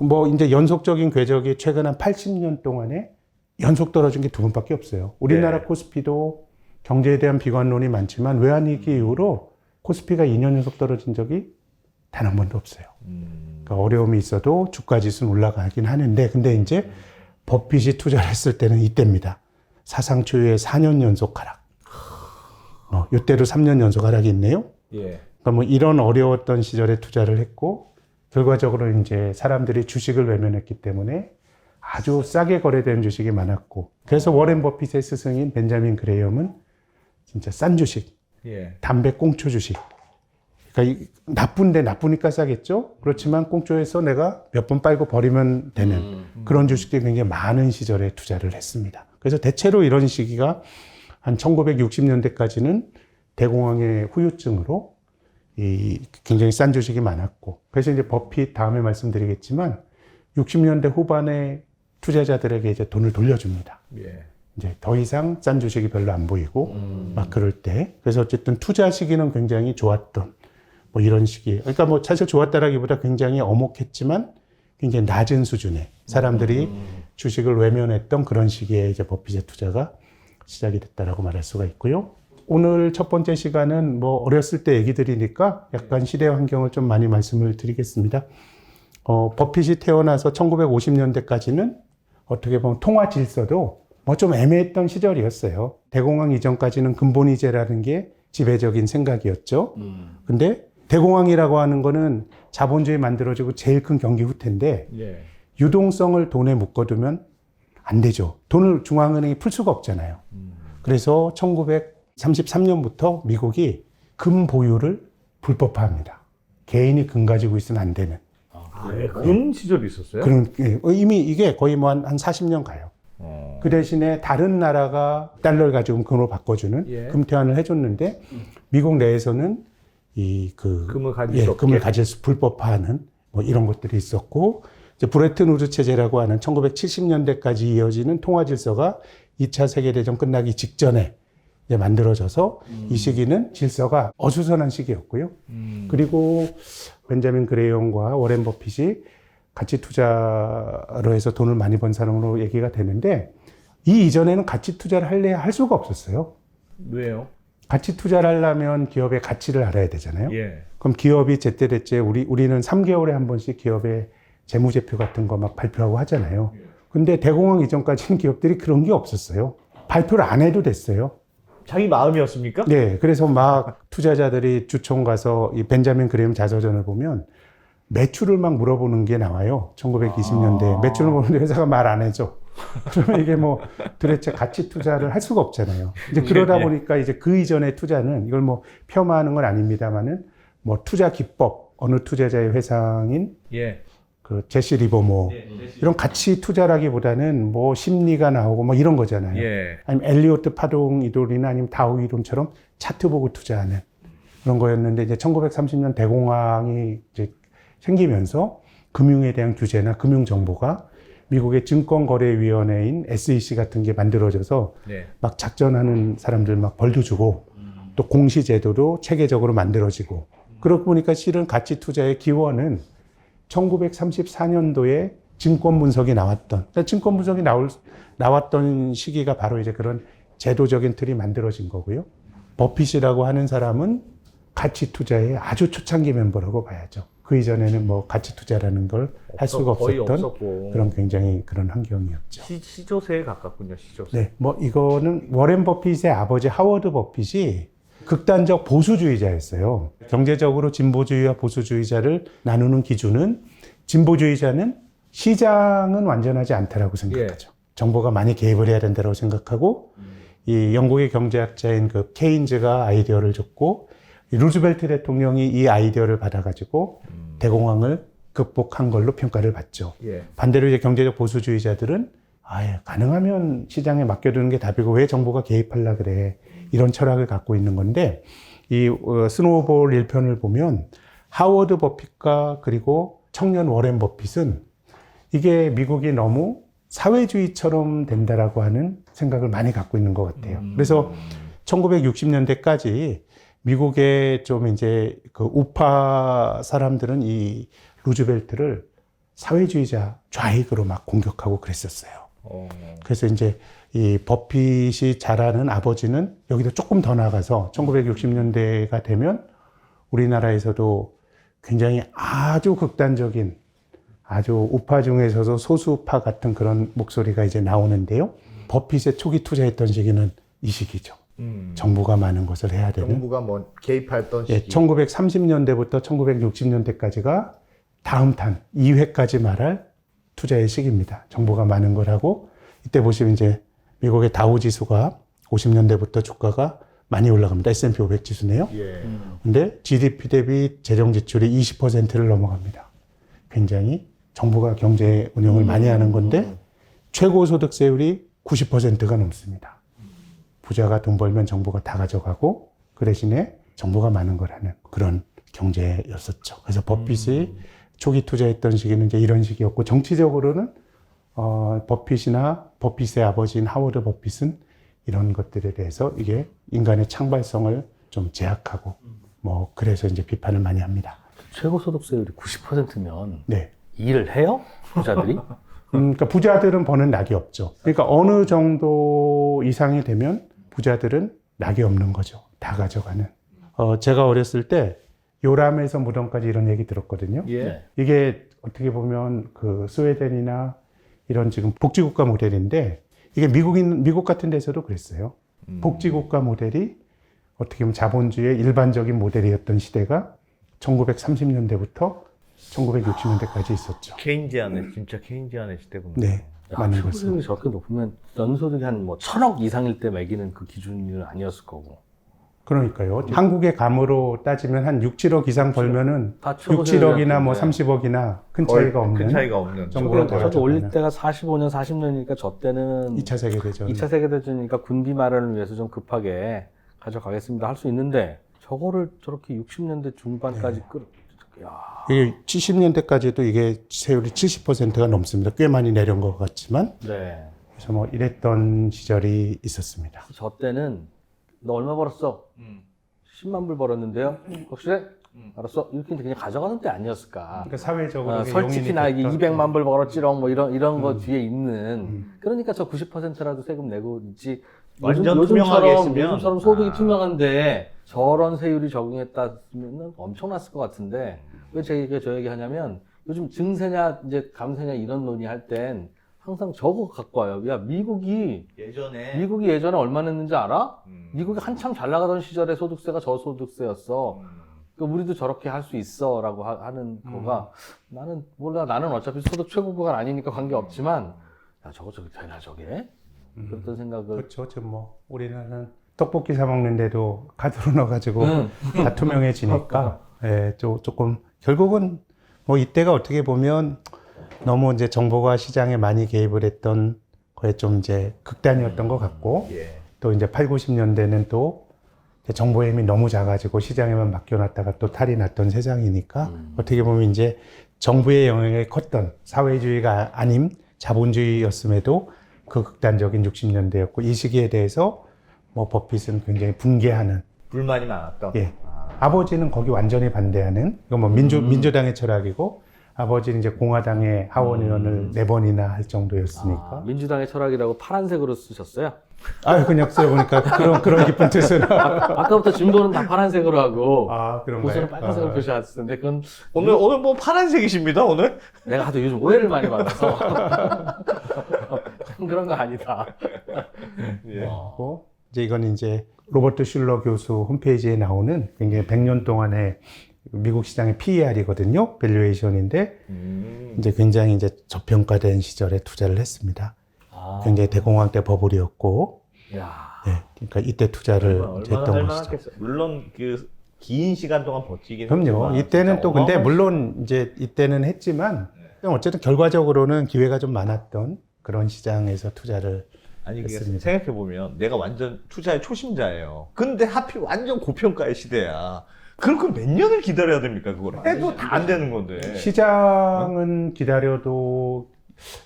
뭐 이제 연속적인 궤적이 최근 한 80년 동안에 연속 떨어진 게 두 번밖에 없어요. 우리나라 네. 코스피도 경제에 대한 비관론이 많지만 외환위기 이후로 코스피가 2년 연속 떨어진 적이 단 한 번도 없어요. 그러니까 어려움이 있어도 주가 지수는 올라가긴 하는데 근데 이제 버핏이 투자를 했을 때는 이때입니다. 사상 초유의 4년 연속 하락. 이때도 3년 연속 하락이 있네요. 예. 그러니까 뭐 이런 어려웠던 시절에 투자를 했고 결과적으로 이제 사람들이 주식을 외면했기 때문에 아주 싸게 거래되는 주식이 많았고 그래서 워렌 버핏의 스승인 벤자민 그레이엄은 진짜 싼 주식, 예. 담배 꽁초 주식. 그러니까 나쁜데 나쁘니까 싸겠죠. 그렇지만 꽁초에서 내가 몇 번 빨고 버리면 되는 그런 주식들이 굉장히 많은 시절에 투자를 했습니다. 그래서 대체로 이런 시기가 한 1960년대까지는 대공황의 후유증으로 굉장히 싼 주식이 많았고 그래서 이제 버핏 다음에 말씀드리겠지만 60년대 후반에 투자자들에게 이제 돈을 돌려줍니다. 예. 이제 더 이상 싼 주식이 별로 안 보이고 막 그럴 때 그래서 어쨌든 투자 시기는 굉장히 좋았던 뭐 이런 시기 그러니까 뭐 사실 좋았다라기보다 굉장히 엄혹했지만 굉장히 낮은 수준의 사람들이 주식을 외면했던 그런 시기에 이제 버핏의 투자가 시작이 됐다라고 말할 수가 있고요. 오늘 첫 번째 시간은 뭐 어렸을 때 얘기 드리니까 약간 시대 환경을 좀 많이 말씀을 드리겠습니다. 버핏이 태어나서 1950년대까지는 어떻게 보면 통화 질서도 뭐 좀 애매했던 시절이었어요. 대공황 이전까지는 근본이제라는 게 지배적인 생각이었죠. 근데 대공황이라고 하는 거는 자본주의 만들어지고 제일 큰 경기 후퇴인데 예. 유동성을 돈에 묶어두면 안 되죠. 돈을 중앙은행이 풀 수가 없잖아요. 그래서 1933년부터 미국이 금 보유를 불법화합니다. 개인이 금 가지고 있으면 안 되는. 금 시절이 있었어요? 그런, 이미 이게 거의 뭐 한 40년 가요. 그 대신에 다른 나라가 달러를 가지고 금으로 바꿔주는 예. 금태환을 해줬는데 미국 내에서는 금을 가질 수 없게. 금을 가질 수 불법화하는 뭐 이런 것들이 있었고 이제 브레튼 우드 체제라고 하는 1970년대까지 이어지는 통화 질서가 2차 세계대전 끝나기 직전에 이제 만들어져서 이 시기는 질서가 어수선한 시기였고요. 그리고 벤자민 그레이엄과 워렌 버핏이 가치 투자로 해서 돈을 많이 번 사람으로 얘기가 되는데 이 이전에는 가치 투자를 할 수가 없었어요. 왜요? 가치 투자를 하려면 기업의 가치를 알아야 되잖아요. 예. 그럼 기업이 제때제때 우리는 3개월에 한 번씩 기업의 재무제표 같은 거 막 발표하고 하잖아요. 근데 대공황 이전까지는 기업들이 그런 게 없었어요. 발표를 안 해도 됐어요. 자기 마음이었습니까? 네, 그래서 막 투자자들이 주총 가서 이 벤자민 그레임 자서전을 보면 매출을 막 물어보는 게 나와요. 1920년대 매출을 물어보는데 회사가 말 안 해줘. 그러면 이게 뭐 도대체 가치 투자를 할 수가 없잖아요. 이제 그러다 보니까 이제 그 이전의 투자는 이걸 뭐 폄하하는 건 아닙니다만은 뭐 투자 기법 어느 투자자의 회상인 예. 그 제시 리버모 이런 가치 투자라기보다는 뭐 심리가 나오고 뭐 이런 거잖아요. 예. 아니면 엘리오트 파동 이론이나 아니면 다우 이론처럼 차트 보고 투자하는 그런 거였는데 이제 1930년 대공황이 이제 생기면서 금융에 대한 규제나 금융 정보가 미국의 증권거래위원회인 SEC 같은 게 만들어져서 네. 막 작전하는 사람들 막 벌도 주고 또 공시제도도 체계적으로 만들어지고 그러고 보니까 실은 가치 투자의 기원은 1934년도에 증권 분석이 나왔던 그러니까 증권 분석이 나왔던 시기가 바로 이제 그런 제도적인 틀이 만들어진 거고요. 버핏이라고 하는 사람은 가치 투자의 아주 초창기 멤버라고 봐야죠. 그 이전에는 뭐 가치 투자라는 걸 할 수가 거의 없었던 없었고. 그런 굉장히 그런 환경이었죠. 시조새에 가깝군요. 시조새. 네, 뭐 이거는 워렌 버핏의 아버지 하워드 버핏이 극단적 보수주의자였어요. 경제적으로 진보주의와 보수주의자를 나누는 기준은 진보주의자는 시장은 완전하지 않다라고 생각하죠. 정부가 많이 개입을 해야 된다고 생각하고 이 영국의 경제학자인 그 케인즈가 아이디어를 줬고 루즈벨트 대통령이 이 아이디어를 받아가지고 대공황을 극복한 걸로 평가를 받죠. 예. 반대로 이제 경제적 보수주의자들은 아예 가능하면 시장에 맡겨두는 게 답이고 왜 정부가 개입하려 그래 이런 철학을 갖고 있는 건데 이 스노우볼 1편을 보면 하워드 버핏과 그리고 청년 워렌 버핏은 이게 미국이 너무 사회주의처럼 된다라고 하는 생각을 많이 갖고 있는 것 같아요. 그래서 1960년대까지 미국의 좀 이제 그 우파 사람들은 이 루즈벨트를 사회주의자 좌익으로 막 공격하고 그랬었어요. 그래서 이제 이 버핏이 자라는 아버지는 여기도 조금 더 나가서 1960년대가 되면 우리나라에서도 굉장히 아주 극단적인 아주 우파 중에서도 소수파 같은 그런 목소리가 이제 나오는데요. 버핏의 초기 투자했던 시기는 이 시기죠. 정부가 많은 것을 해야 되는. 정부가 뭐 개입했던 시기. 예, 1930년대부터 1960년대까지가 다음 탄 2회까지 말할 투자의 시기입니다. 정보가 많은 걸 하고 이때 보시면 이제 미국의 다우 지수가 50년대부터 주가가 많이 올라갑니다. S&P 500 지수네요. 예. 근데 GDP 대비 재정 지출이 20%를 넘어갑니다. 굉장히 정부가 경제 운영을 많이 하는 건데 최고 소득세율이 90%가 넘습니다. 부자가 돈 벌면 정부가 다 가져가고 그 대신에 정부가 많은 걸 하는 그런 경제였었죠. 그래서 버핏이 초기 투자했던 시기는 이제 이런 시기였고 정치적으로는 버핏이나 버핏의 아버지인 하워드 버핏은 이런 것들에 대해서 이게 인간의 창발성을 좀 제약하고 뭐 그래서 이제 비판을 많이 합니다. 최고 소득세율이 90%면 네. 일을 해요? 부자들이? 그러니까 부자들은 버는 낙이 없죠. 그러니까 어느 정도 이상이 되면 부자들은 낙이 없는 거죠. 다 가져가는. 제가 어렸을 때 요람에서 무덤까지 이런 얘기 들었거든요. 예. 이게 어떻게 보면 그 스웨덴이나 이런 지금 복지국가 모델인데 이게 미국 같은 데서도 그랬어요. 복지국가 모델이 어떻게 보면 자본주의의 일반적인 모델이었던 시대가 1930년대부터 1960년대까지 있었죠. 케인지안의 진짜 케인지안의 시대군요. 네, 야, 맞는 최고 것은. 소득이 저렇게 높으면 연소득이 한 뭐 1000억 이상일 때 매기는 그 기준은 아니었을 거고. 그러니까요. 한국의 감으로 따지면 한 6, 7억 이상 벌면은 다 최고 6, 7억이나 뭐 소득이었는데. 30억이나 큰 차이가 없는. 큰 차이가 없는. 정부가 저게 가져가는. 올릴 때가 45년, 40년이니까 저 때는 2차 세계대전. 2차 세계대전이니까 군비 마련을 위해서 좀 급하게 가져가겠습니다 할 수 있는데 저거를 저렇게 60년대 중반까지 야. 이게 70년대까지도 이게 세율이 70%가 넘습니다. 꽤 많이 내려온 것 같지만. 네. 그래서 뭐 이랬던 시절이 있었습니다. 저 때는 너 얼마 벌었어? 10만 불 벌었는데요. 확실해? 알았어. 이렇게 그냥 가져가는 때 아니었을까? 그러니까 사회적으로 솔직히 나 이게 200만 불 벌었지롱 뭐 이런 거 뒤에 있는. 그러니까 저 90%라도 세금 내고 있지. 완전 투명하게 했으면. 요즘처럼 소득이 투명한데 저런 세율이 적용했다면 엄청났을 것 같은데 왜 제가 저 얘기 하냐면 요즘 증세냐 이제 감세냐 이런 논의할 땐 항상 저거 갖고 와요. 야, 미국이 예전에 얼마 냈는지 알아? 미국이 한참 잘 나가던 시절에 소득세가 저소득세였어. 그러니까 우리도 저렇게 할 수 있어라고 하는 거가 나는 몰라. 나는 어차피 소득 최고 구간 아니니까 관계 없지만 야, 저거 되나 저게? 그랬던 생각을. 그렇죠. 지금 뭐 우리나라는 떡볶이 사 먹는데도 카드로 넣어가지고 다 투명해지니까 예, 조금 결국은 뭐 이때가 어떻게 보면 너무 이제 정보가 시장에 많이 개입을 했던 거에 좀 이제 극단이었던 것 같고 또 이제 8, 90년대는 또 정보의 힘이 너무 작아지고 시장에만 맡겨놨다가 또 탈이 났던 세상이니까 어떻게 보면 이제 정부의 영향이 컸던 사회주의가 아닌 자본주의였음에도 그 극단적인 60년대였고 이 시기에 대해서 뭐 버핏은 굉장히 붕괴하는 불만이 많았던. 예. 아버지는 거기 완전히 반대하는 이거 뭐 민주당의 철학이고 아버지는 이제 공화당의 하원 의원을 4번이나 할 정도였으니까. 민주당의 철학이라고 파란색으로 쓰셨어요? 그냥 써보니까 그런 깊은 뜻은. 아까부터 진보는 다 파란색으로 하고 그런가요? 보수는 빨간색으로 표시하셨는데 그건 오늘 뭐 파란색이십니다, 오늘? 내가 하도 요즘 오해를 많이 받아서 그런 거 아니다. 이제 이건 이제 로버트 슐러 교수 홈페이지에 나오는 굉장히 100년 동안의 미국 시장의 PER이거든요. 밸류에이션인데 이제 굉장히 이제 저평가된 시절에 투자를 했습니다. 굉장히 대공황 때 버블이었고, 야. 그러니까 이때 투자를 이제 했던 것이죠. 물론 그 긴 시간 동안 버티긴 그럼요. 이때는 또 근데 물론 이제 이때는 했지만 어쨌든 결과적으로는 기회가 좀 많았던 그런 시장에서 투자를 아니 했습니다. 생각해 보면 내가 완전 투자의 초심자예요. 근데 하필 완전 고평가의 시대야. 그럼 그 몇 년을 기다려야 됩니까? 그걸 해도 다 안 되는 건데. 시장은 기다려도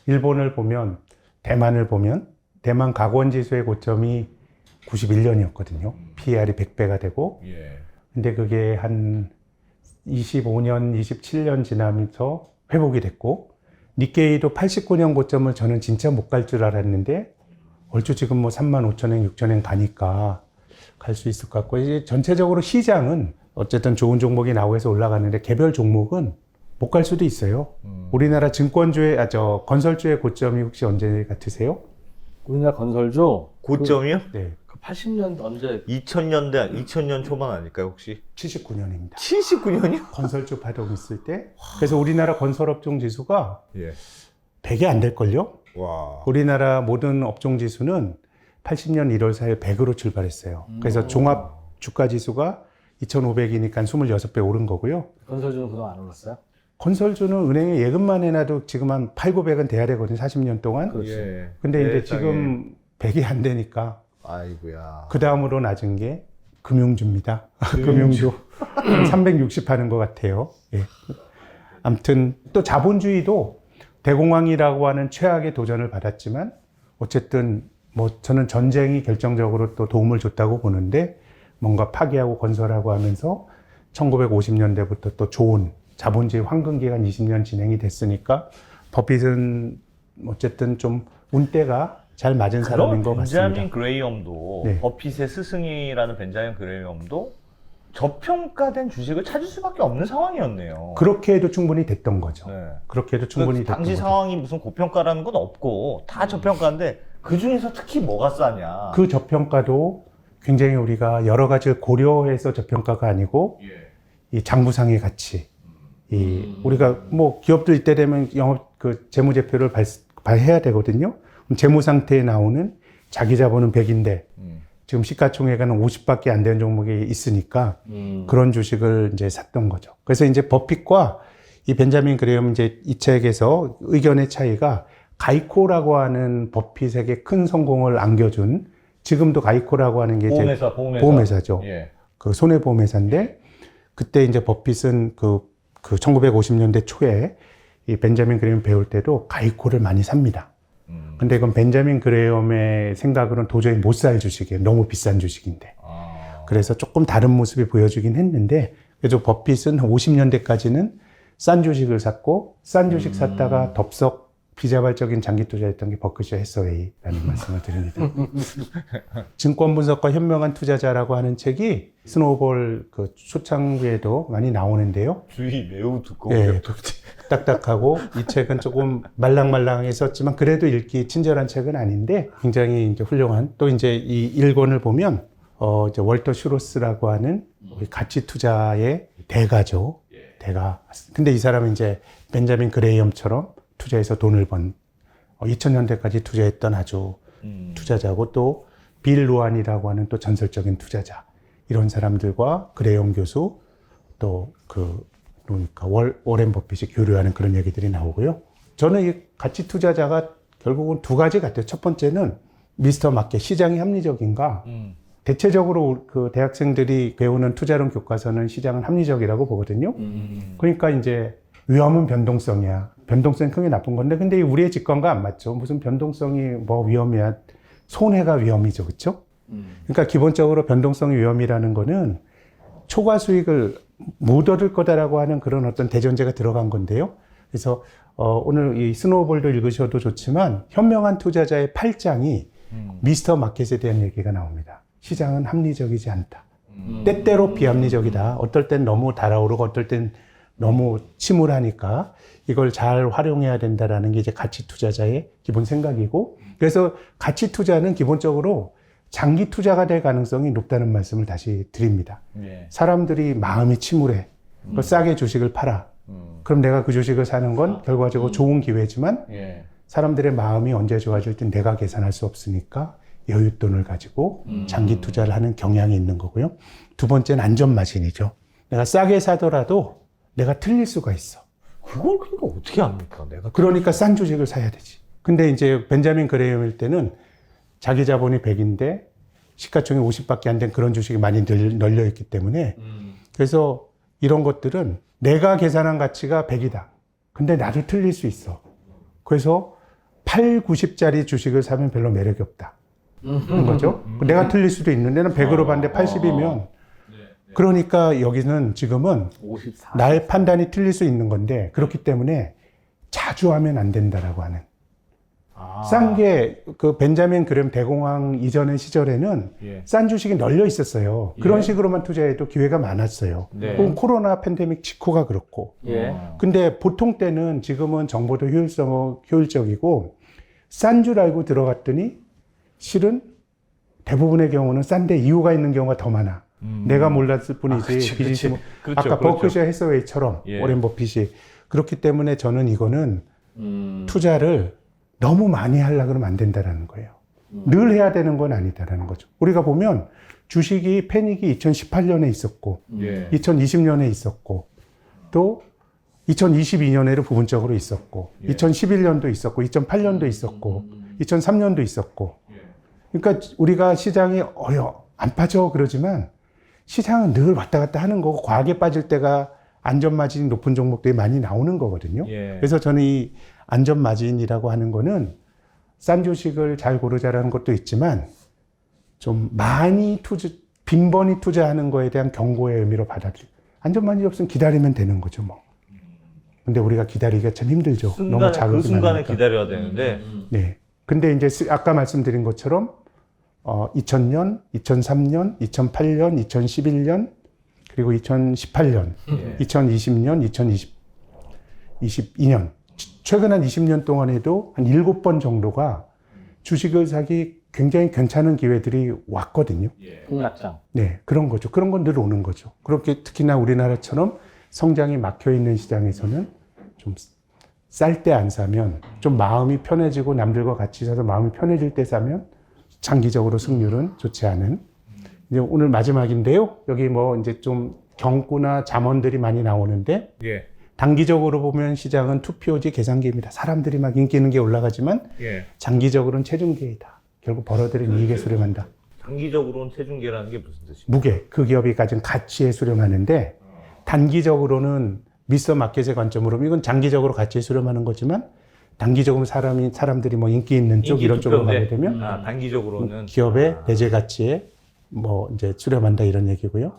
일본을 보면 대만을 보면 대만 가권지수의 고점이 91년이었거든요. PER이 100배가 되고 근데 그게 한 25년, 27년 지나면서 회복이 됐고 니케이도 89년 고점을 저는 진짜 못 갈 줄 알았는데 얼추 지금 뭐 35,000엔, 6,000엔 가니까 갈 수 있을 것 같고 이제 전체적으로 시장은 어쨌든 좋은 종목이 나오고 해서 올라가는데 개별 종목은 못 갈 수도 있어요. 우리나라 증권주의, 건설주의 고점이 혹시 언제 같으세요? 우리나라 건설주 고점이요? 네. 그 80년 언제 2000년대, 2000년 초반 아닐까요, 혹시? 79년입니다. 79년이요? 건설주 파동 있을 때. 그래서 우리나라 건설업종 지수가 예. 100이 안 될걸요? 와. 우리나라 모든 업종 지수는 80년 1월 4일 100으로 출발했어요. 그래서 종합 주가 지수가 2,500이니까 26배 오른 거고요. 건설주는 그동안 안 올랐어요? 건설주는 은행에 예금만 해놔도 지금 한 8, 900은 돼야 되거든요. 40년 동안. 예. 근데 이제 세상에. 지금 100이 안 되니까 아이고야. 그 다음으로 낮은 게 금융주입니다. 금융주 360 하는 것 같아요. 예. 아무튼 또 자본주의도 대공황이라고 하는 최악의 도전을 받았지만 어쨌든 뭐 저는 전쟁이 결정적으로 또 도움을 줬다고 보는데 뭔가 파괴하고 건설하고 하면서 1950년대부터 또 좋은 자본주의 황금기간 20년 진행이 됐으니까 버핏은 어쨌든 좀 운때가 잘 맞은 사람인 것 같습니다. 벤자민 그레이엄도 네. 버핏의 스승이라는 벤자민 그레이엄도 저평가된 주식을 찾을 수밖에 없는 상황이었네요. 그렇게 해도 충분히 됐던 거죠. 네. 그렇게 해도 충분히 됐던 당시 거죠. 상황이 무슨 고평가라는 건 없고 다 저평가인데 그 중에서 특히 뭐가 싸냐? 그 저평가도 굉장히 우리가 여러 가지를 고려해서 저평가가 아니고 이 장부상의 가치, 우리가 뭐 기업들 이때 되면 영업 그 재무제표를 발해야 되거든요. 그럼 재무 상태에 나오는 자기 자본은 100인데 지금 시가총액은 50밖에 안 되는 종목이 있으니까 그런 주식을 이제 샀던 거죠. 그래서 이제 버핏과 이 벤자민 그레이엄 이제 이 책에서 의견의 차이가 가이코라고 하는 버핏에게 큰 성공을 안겨준 지금도 가이코라고 하는 게 이제 보험회사죠. 예. 그 손해보험회사인데 그때 이제 버핏은 그 1950년대 초에 이 벤자민 그레이엄 배울 때도 가이코를 많이 삽니다. 근데 이건 벤자민 그레이엄의 생각으로는 도저히 못 살 주식이에요. 너무 비싼 주식인데. 그래서 조금 다른 모습이 보여주긴 했는데 그래도 버핏은 50년대까지는 싼 주식을 샀고 싼 주식 샀다가 덥석 비자발적인 장기 투자했던 게 버크셔 해서웨이라는 말씀을 드립니다. 증권 분석과 현명한 투자자라고 하는 책이 스노우볼 그 초창기에도 많이 나오는데요. 주의 매우 두꺼워요. 예, 딱딱하고 이 책은 조금 말랑말랑하게 썼지만 그래도 읽기 친절한 책은 아닌데 굉장히 이제 훌륭한 또 이제 이 1권을 보면 이제 월터 슈로스라고 하는 우리 가치 투자의 대가죠. 대가. 근데 이 사람은 이제 벤자민 그레이엄처럼 투자해서 돈을 번 2000년대까지 투자했던 아주 투자자고 또 빌 루안이라고 하는 또 전설적인 투자자 이런 사람들과 그레이엄 교수 또 그러니까 워렌 버핏이 교류하는 그런 얘기들이 나오고요. 저는 이 가치 투자자가 결국은 두 가지 같아요. 첫 번째는 미스터 마켓 시장이 합리적인가? 대체적으로 그 대학생들이 배우는 투자론 교과서는 시장은 합리적이라고 보거든요. 그러니까 이제 위험은 변동성이야. 변동성이 크게 나쁜 건데, 근데 우리의 직관과 안 맞죠. 무슨 변동성이 뭐 위험이야. 손해가 위험이죠. 그렇죠? 그러니까 기본적으로 변동성이 위험이라는 거는 초과 수익을 못 얻을 거다라고 하는 그런 어떤 대전제가 들어간 건데요. 그래서 오늘 이 스노우볼도 읽으셔도 좋지만 현명한 투자자의 8장이 미스터 마켓에 대한 얘기가 나옵니다. 시장은 합리적이지 않다. 때때로 비합리적이다. 어떨 땐 너무 달아오르고 어떨 땐 너무 침울하니까 이걸 잘 활용해야 된다라는 게 이제 가치 투자자의 기본 생각이고, 그래서 가치 투자는 기본적으로 장기 투자가 될 가능성이 높다는 말씀을 다시 드립니다. 사람들이 마음이 침울해. 싸게 주식을 팔아. 그럼 내가 그 주식을 사는 건 결과적으로 좋은 기회지만 사람들의 마음이 언제 좋아질지 내가 계산할 수 없으니까 여윳돈을 가지고 장기 투자를 하는 경향이 있는 거고요. 두 번째는 안전마진이죠. 내가 싸게 사더라도 내가 틀릴 수가 있어. 그걸 그러니까 어떻게 합니까? 내가 그러니까 싼 주식을 사야 되지. 근데 이제 벤자민 그레이엄일 때는 자기 자본이 100인데 시가총이 50밖에 안 된 그런 주식이 많이 널려 있기 때문에 그래서 이런 것들은 내가 계산한 가치가 100이다. 근데 나도 틀릴 수 있어. 그래서 8, 90짜리 주식을 사면 별로 매력이 없다. 그런 거죠. 내가 틀릴 수도 있는데 는 100으로 봤는데 80이면 그러니까 여기는 지금은 54. 나의 판단이 틀릴 수 있는 건데 그렇기 때문에 자주 하면 안 된다라고 하는. 싼 게 그 벤자민 그레이엄 대공황 이전의 시절에는 싼 주식이 널려 있었어요. 그런 식으로만 투자해도 기회가 많았어요. 혹은 코로나 팬데믹 직후가 그렇고. 근데 보통 때는 지금은 정보도 효율적이고 싼 줄 알고 들어갔더니 실은 대부분의 경우는 싼데 이유가 있는 경우가 더 많아. 내가 몰랐을 뿐이지. 비즈니스 그렇죠, 아까 그렇죠. 버크셔 해서웨이처럼 워렌 버핏이 그렇기 때문에 저는 이거는 투자를 너무 많이 하려고 그러면 안 된다라는 거예요. 늘 해야 되는 건 아니다라는 거죠. 우리가 보면 주식이 패닉이 2018년에 있었고 2020년에 있었고 또 2022년에도 부분적으로 있었고 2011년도 있었고 2008년도 있었고 2003년도 있었고 그러니까 우리가 시장이 안 빠져 그러지만 시장은 늘 왔다 갔다 하는 거고 과하게 빠질 때가 안전마진이 높은 종목들이 많이 나오는 거거든요. 그래서 저는 이 안전마진이라고 하는 거는 싼 주식을 잘 고르자라는 것도 있지만 좀 많이 빈번히 투자하는 거에 대한 경고의 의미로 받아들여. 안전마진이 없으면 기다리면 되는 거죠, 뭐. 근데 우리가 기다리기가 참 힘들죠. 너무 자극이 그 순간에 많으니까. 기다려야 되는데 네. 근데 이제 아까 말씀드린 것처럼 2000년, 2003년, 2008년, 2011년, 그리고 2018년, 2020년, 2022년. 최근 한 20년 동안에도 한 7번 정도가 주식을 사기 굉장히 괜찮은 기회들이 왔거든요. 폭락장. 네, 그런 거죠. 그런 건 늘 오는 거죠. 그렇게 특히나 우리나라처럼 성장이 막혀 있는 시장에서는 좀 쌀 때 안 사면 좀 마음이 편해지고 남들과 같이 사서 마음이 편해질 때 사면 장기적으로 승률은 좋지 않은. 이제 오늘 마지막인데요. 여기 뭐 이제 좀 경구나 잠언들이 많이 나오는데 단기적으로 보면 시장은 투표지 계산기입니다. 사람들이 막 인기 있는 게 올라가지만 장기적으로는 체중계이다. 결국 벌어들인 이익에 수렴한다. 장기적으로는 체중계라는 게 무슨 뜻이에요? 무게, 그 기업이 가진 가치에 수렴하는데 단기적으로는 미스터 마켓의 관점으로 이건 장기적으로 가치에 수렴하는 거지만 단기적으로 사람들이 뭐 인기 있는 쪽 이런 쪽으로 가게 되면 단기적으로는 기업의 내재 가치에 뭐 이제 수렴한다 이런 얘기고요.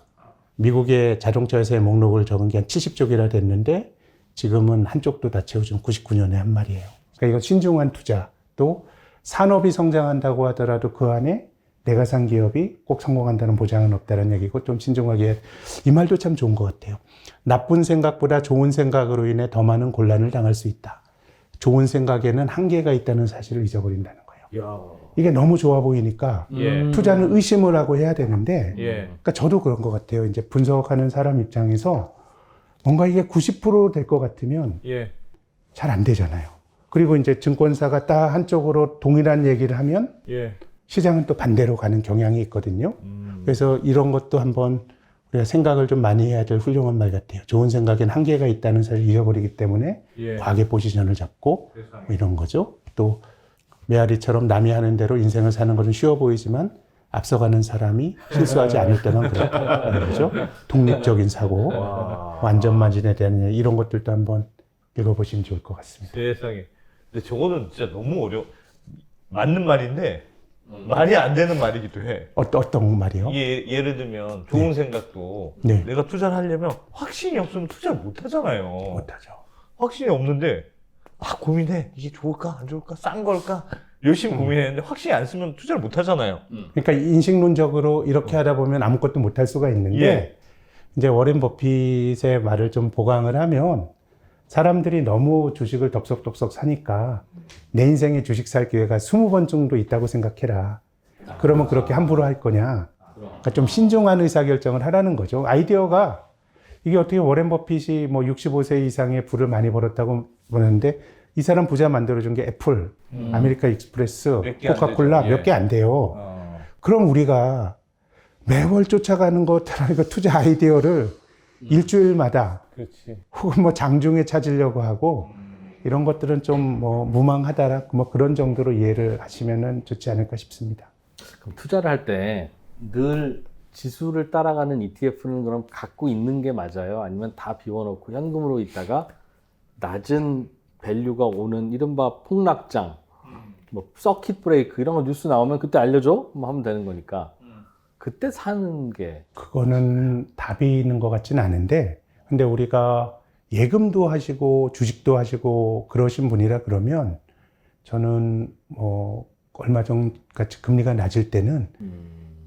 미국의 자동차 회사의 목록을 적은 게 한 70쪽이라 됐는데 지금은 한쪽도 다 채우지만 99년에 한 말이에요. 그러니까 이건 신중한 투자 또 산업이 성장한다고 하더라도 그 안에 내가 산 기업이 꼭 성공한다는 보장은 없다는 얘기고 좀 신중하게 이 말도 참 좋은 것 같아요. 나쁜 생각보다 좋은 생각으로 인해 더 많은 곤란을 당할 수 있다. 좋은 생각에는 한계가 있다는 사실을 잊어버린다는 거예요. 이게 너무 좋아 보이니까 예. 투자는 의심을 하고 해야 되는데 예. 그러니까 저도 그런 것 같아요. 이제 분석하는 사람 입장에서 뭔가 이게 90% 될 것 같으면 예. 잘 안 되잖아요. 그리고 이제 증권사가 딱 한쪽으로 동일한 얘기를 하면 예. 시장은 또 반대로 가는 경향이 있거든요. 그래서 이런 것도 한번 우리가 생각을 좀 많이 해야 될 훌륭한 말 같아요. 좋은 생각엔 한계가 있다는 사실을 잊어버리기 때문에 예. 과하게 포지션을 잡고 뭐 이런 거죠. 또 메아리처럼 남이 하는 대로 인생을 사는 것은 쉬워 보이지만 앞서가는 사람이 실수하지 않을 때만 그렇다는 거죠. 독립적인 사고, 완전만진에 대한 이런 것들도 한번 읽어보시면 좋을 것 같습니다. 세상에. 근데 저거는 진짜 너무 맞는 말인데 말이 안 되는 말이기도 해. 어떤 말이요? 예를 들면 좋은 생각도 네. 내가 투자를 하려면 확신이 없으면 투자를 못 하잖아요. 못하죠. 확신이 없는데 고민해. 이게 좋을까 안 좋을까 싼 걸까 열심히 고민했는데 확신이 안 쓰면 투자를 못 하잖아요. 그러니까 인식론적으로 이렇게 하다 보면 아무것도 못할 수가 있는데 예. 이제 워렌 버핏의 말을 좀 보강을 하면 사람들이 너무 주식을 덥석덥석 사니까 내 인생에 주식 살 기회가 20번 정도 있다고 생각해라. 그러면 그렇게 함부로 할 거냐. 그러니까 좀 신중한 의사결정을 하라는 거죠. 아이디어가 이게 어떻게 워렌 버핏이 뭐 65세 이상의 부를 많이 벌었다고 보는데 이 사람 부자 만들어준 게 애플, 아메리카 익스프레스, 몇개안 코카콜라 되죠. 예. 몇 개 안 돼요. 그럼 우리가 매월 쫓아가는 것처럼 투자 아이디어를 일주일마다 그렇지. 혹은 뭐 장중에 찾으려고 하고 이런 것들은 좀 뭐 무망하다 뭐 그런 정도로 이해를 하시면은 좋지 않을까 싶습니다. 그럼 투자를 할 때 늘 지수를 따라가는 ETF는 그럼 갖고 있는 게 맞아요? 아니면 다 비워놓고 현금으로 있다가 낮은 밸류가 오는 이른바 폭락장, 뭐 서킷 브레이크 이런 거 뉴스 나오면 그때 알려줘? 뭐 하면 되는 거니까 그때 사는 게 그거는 답이 있는 것 같지는 않은데 근데 우리가 예금도 하시고 주식도 하시고 그러신 분이라 그러면 저는 뭐 얼마 전같이 금리가 낮을 때는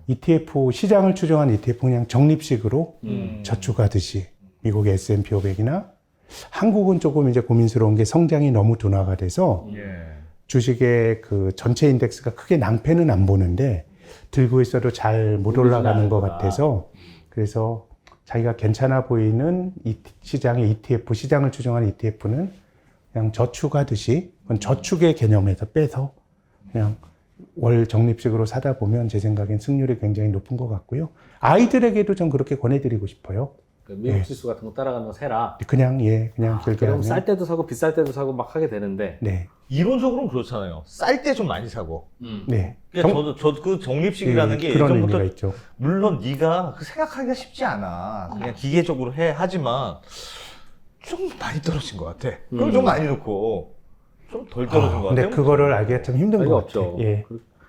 ETF 시장을 추종한 ETF 그냥 적립식으로 저축하듯이 미국의 S&P 500이나 한국은 조금 이제 고민스러운 게 성장이 너무 둔화가 돼서 주식의 그 전체 인덱스가 크게 낭패는 안 보는데 들고 있어도 잘 못 올라가는 것 같아서 그래서 자기가 괜찮아 보이는 이 시장의 ETF, 시장을 추종하는 ETF는 그냥 저축하듯이 저축의 개념에서 빼서 그냥 월 적립식으로 사다 보면 제 생각엔 승률이 굉장히 높은 것 같고요. 아이들에게도 전 그렇게 권해드리고 싶어요. 미국 지수 같은 거 따라가는 거 세라. 그냥 그냥 길게 그럼 하면. 쌀 때도 사고 비쌀 때도 사고 막 하게 되는데 네, 이론적으로는 그렇잖아요. 쌀 때 좀 많이 사고. 네. 그러니까 저도 그 적립식이라는 게 그런 예전부터 의미가 있죠. 물론 네가 생각하기가 쉽지 않아. 그냥 기계적으로 하지만 좀 많이 떨어진 것 같아. 그럼 좀 많이 넣고 좀 덜 떨어진 것 근데 같아. 그거를 알기가 참 힘든 별거 것 없죠. 같아요. 예.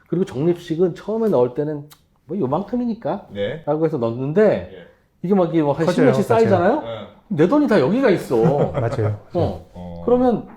그리고 적립식은 처음에 넣을 때는 뭐 요만큼이니까 네. 라고 해서 넣는데 예. 이게 막 이게 한 커져요, 10년씩 쌓이잖아요? 네. 내 돈이 다 여기가 있어. 맞아요. 그러면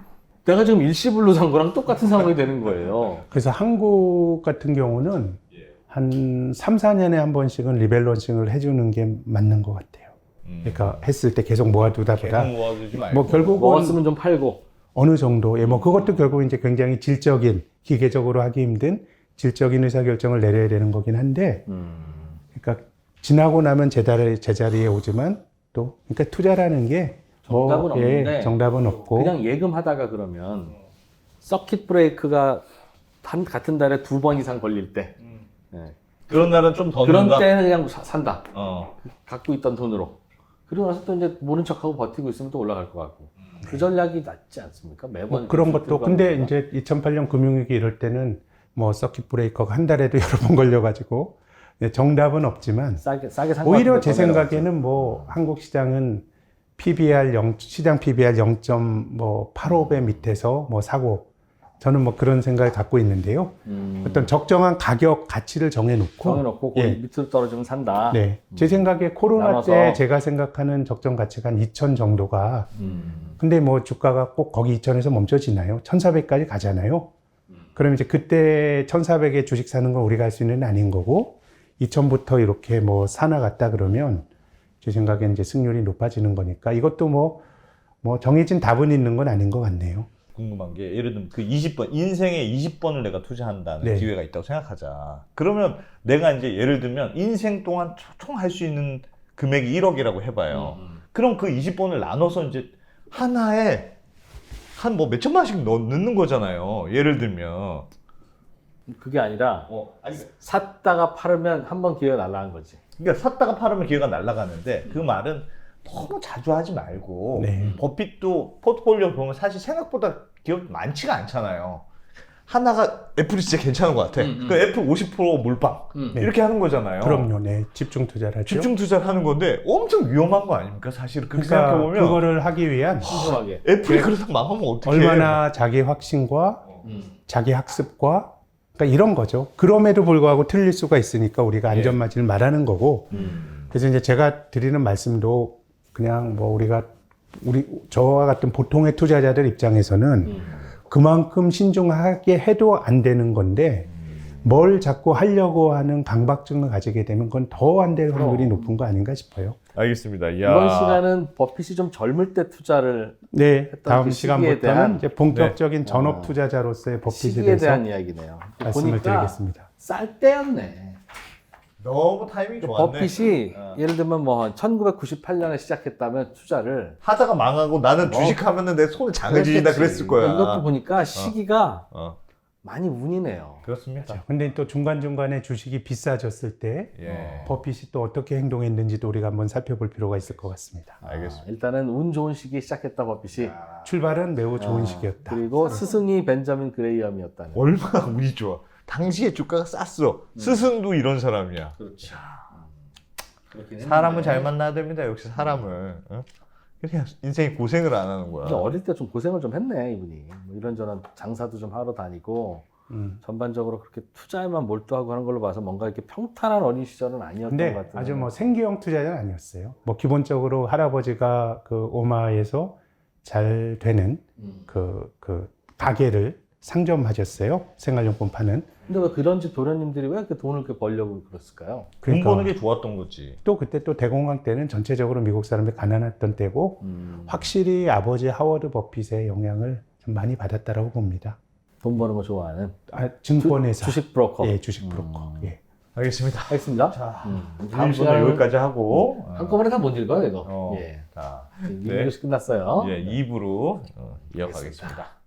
내가 지금 일시불로 산 거랑 똑같은 상황이 되는 거예요. 그래서 한국 같은 경우는 한 3, 4년에 한 번씩은 리밸런싱을 해주는 게 맞는 것 같아요. 그러니까 했을 때 계속 모아두다 보다 계속 모아두지 말고. 뭐 결국은 모았으면 좀 팔고. 어느 정도, 예, 뭐 그것도 결국 이제 굉장히 질적인, 기계적으로 하기 힘든 질적인 의사결정을 내려야 되는 거긴 한데, 그러니까 지나고 나면 제자리에 오지만 또, 그러니까 투자라는 게 정답은 없는데 정답은 없고, 그냥 예금하다가 그러면 서킷 브레이크가 같은 달에 2번 이상 걸릴 때 네. 그런 날은 좀 더 그런 넣는다. 때는 그냥 산다. 어. 갖고 있던 돈으로. 그리고 나서 또 이제 모른 척하고 버티고 있으면 또 올라갈 것 같고. 그 전략이 낫지 않습니까? 매번 뭐 그런 것도, 들고 근데 하는 이제 2008년 금융위기 이럴 때는 뭐 서킷 브레이커가 한 달에도 여러 번 걸려가지고, 네, 정답은 없지만, 싸게 산 오히려 제 생각에는 뭐 한국 시장은 시장 PBR 0.85배 밑에서 뭐 사고, 저는 뭐 그런 생각을 갖고 있는데요. 어떤 적정한 가격 가치를 정해놓고 예. 밑으로 떨어지면 산다. 네. 제 생각에 코로나 나눠서. 때 제가 생각하는 적정 가치가 한 2,000 정도가, 근데 뭐 주가가 꼭 거기 2,000에서 멈춰지나요? 1,400까지 가잖아요. 그럼 이제 그때 1,400에 주식 사는 건 우리가 할 수 있는 건 아닌 거고 2,000부터 이렇게 뭐 사나갔다 그러면 제 생각엔 이제 승률이 높아지는 거니까 이것도 뭐 정해진 답은 있는 건 아닌 것 같네요. 궁금한 게 예를 들면 그 20번 인생의 20번을 내가 투자한다는 네. 기회가 있다고 생각하자. 그러면 내가 이제 예를 들면 인생 동안 총 할 수 있는 금액이 1억이라고 해봐요. 그럼 그 20번을 나눠서 이제 하나에 한 뭐 몇천만 원씩 넣는 거잖아요. 예를 들면 그게 아니라 아니, 샀다가 팔으면 한 번 기회가 날아간 거지. 그러니까 샀다가 팔으면 기회가 날아가는데 그 말은 너무 자주 하지 말고 네. 버핏도 포트폴리오 보면 사실 생각보다 기업 많지가 않잖아요. 하나가 애플이 진짜 괜찮은 것 같아. 그 애플 50% 몰빵 이렇게 하는 거잖아요. 그럼요. 네. 집중 투자를 하죠. 집중 투자를 하는 건데 엄청 위험한 거 아닙니까? 사실 그렇게 그러니까 생각해보면 그거를 하기 위한 신중하게. 애플이 그러다 망하면 어떡해. 얼마나 자기 확신과 자기 학습과 그러니까 이런 거죠. 그럼에도 불구하고 틀릴 수가 있으니까 우리가 안전마진을 말하는 거고. 그래서 이제 제가 드리는 말씀도 그냥 뭐 저와 같은 보통의 투자자들 입장에서는 그만큼 신중하게 해도 안 되는 건데 뭘 자꾸 하려고 하는 강박증을 가지게 되면 그건 더 안 될 확률이 높은 거 아닌가 싶어요. 알겠습니다. 이번 시간은 버핏이 좀 젊을 때 투자를 네, 했던 다음 그 시기에 시간부터는 대한 이제 본격적인 전업 투자자로서의 버핏에 시기에 대해서 대한 이야기네요. 말씀을 보니까 드리겠습니다. 쌀 때였네. 너무 타이밍이 좋았네. 버핏이 예를 들면 뭐 1998년에 시작했다면 투자를 하다가 망하고 나는 주식하면은 내 손에 장해진다 그랬을 거야. 이것도 보니까 시기가 어. 많이 운이네요. 그렇습니다. 근데 또 중간중간에 주식이 비싸졌을 때 예. 버핏이 또 어떻게 행동했는지도 우리가 한번 살펴볼 필요가 있을 것 같습니다. 알겠습니다. 일단은 운 좋은 시기에 시작했다 버핏이. 출발은 매우 좋은 시기였다. 그리고 스승이 벤자민 그레이엄이었다는. 얼마나 운이 좋아. 당시에 주가가 쌌어. 스승도 이런 사람이야. 그렇죠. 사람을 잘 만나야 됩니다. 역시 사람을. 어? 그냥 인생에 고생을 안 하는 거야. 근데 어릴 때 좀 고생을 좀 했네 이분이. 뭐 이런저런 장사도 좀 하러 다니고 전반적으로 그렇게 투자에만 몰두하고 하는 걸로 봐서 뭔가 이렇게 평탄한 어린 시절은 아니었던 근데 것 같아요. 아주 뭐 생계형 투자자는 아니었어요. 뭐 기본적으로 할아버지가 그 오마에서 잘 되는 그 가게를 상점하셨어요. 생활용품 파는. 근데 왜 그런 집 도련님들이 왜 이렇게 돈을 그렇게 벌려고 그랬을까요? 돈 버는 게 좋았던 거지. 또 그때 또 대공황 때는 전체적으로 미국 사람들이 가난했던 때고 확실히 아버지 하워드 버핏의 영향을 좀 많이 받았다라고 봅니다. 돈 버는 거 좋아하는 증권회사. 주식 브로커. 예, 주식 브로커. 예. 알겠습니다. 알겠습니다. 자, 다음 시간은 시간은 여기까지 하고 한꺼번에 다 못 읽어요 이거. 어, 예. 자, 미국에서 끝났어요. 예, 2부로 이어가겠습니다.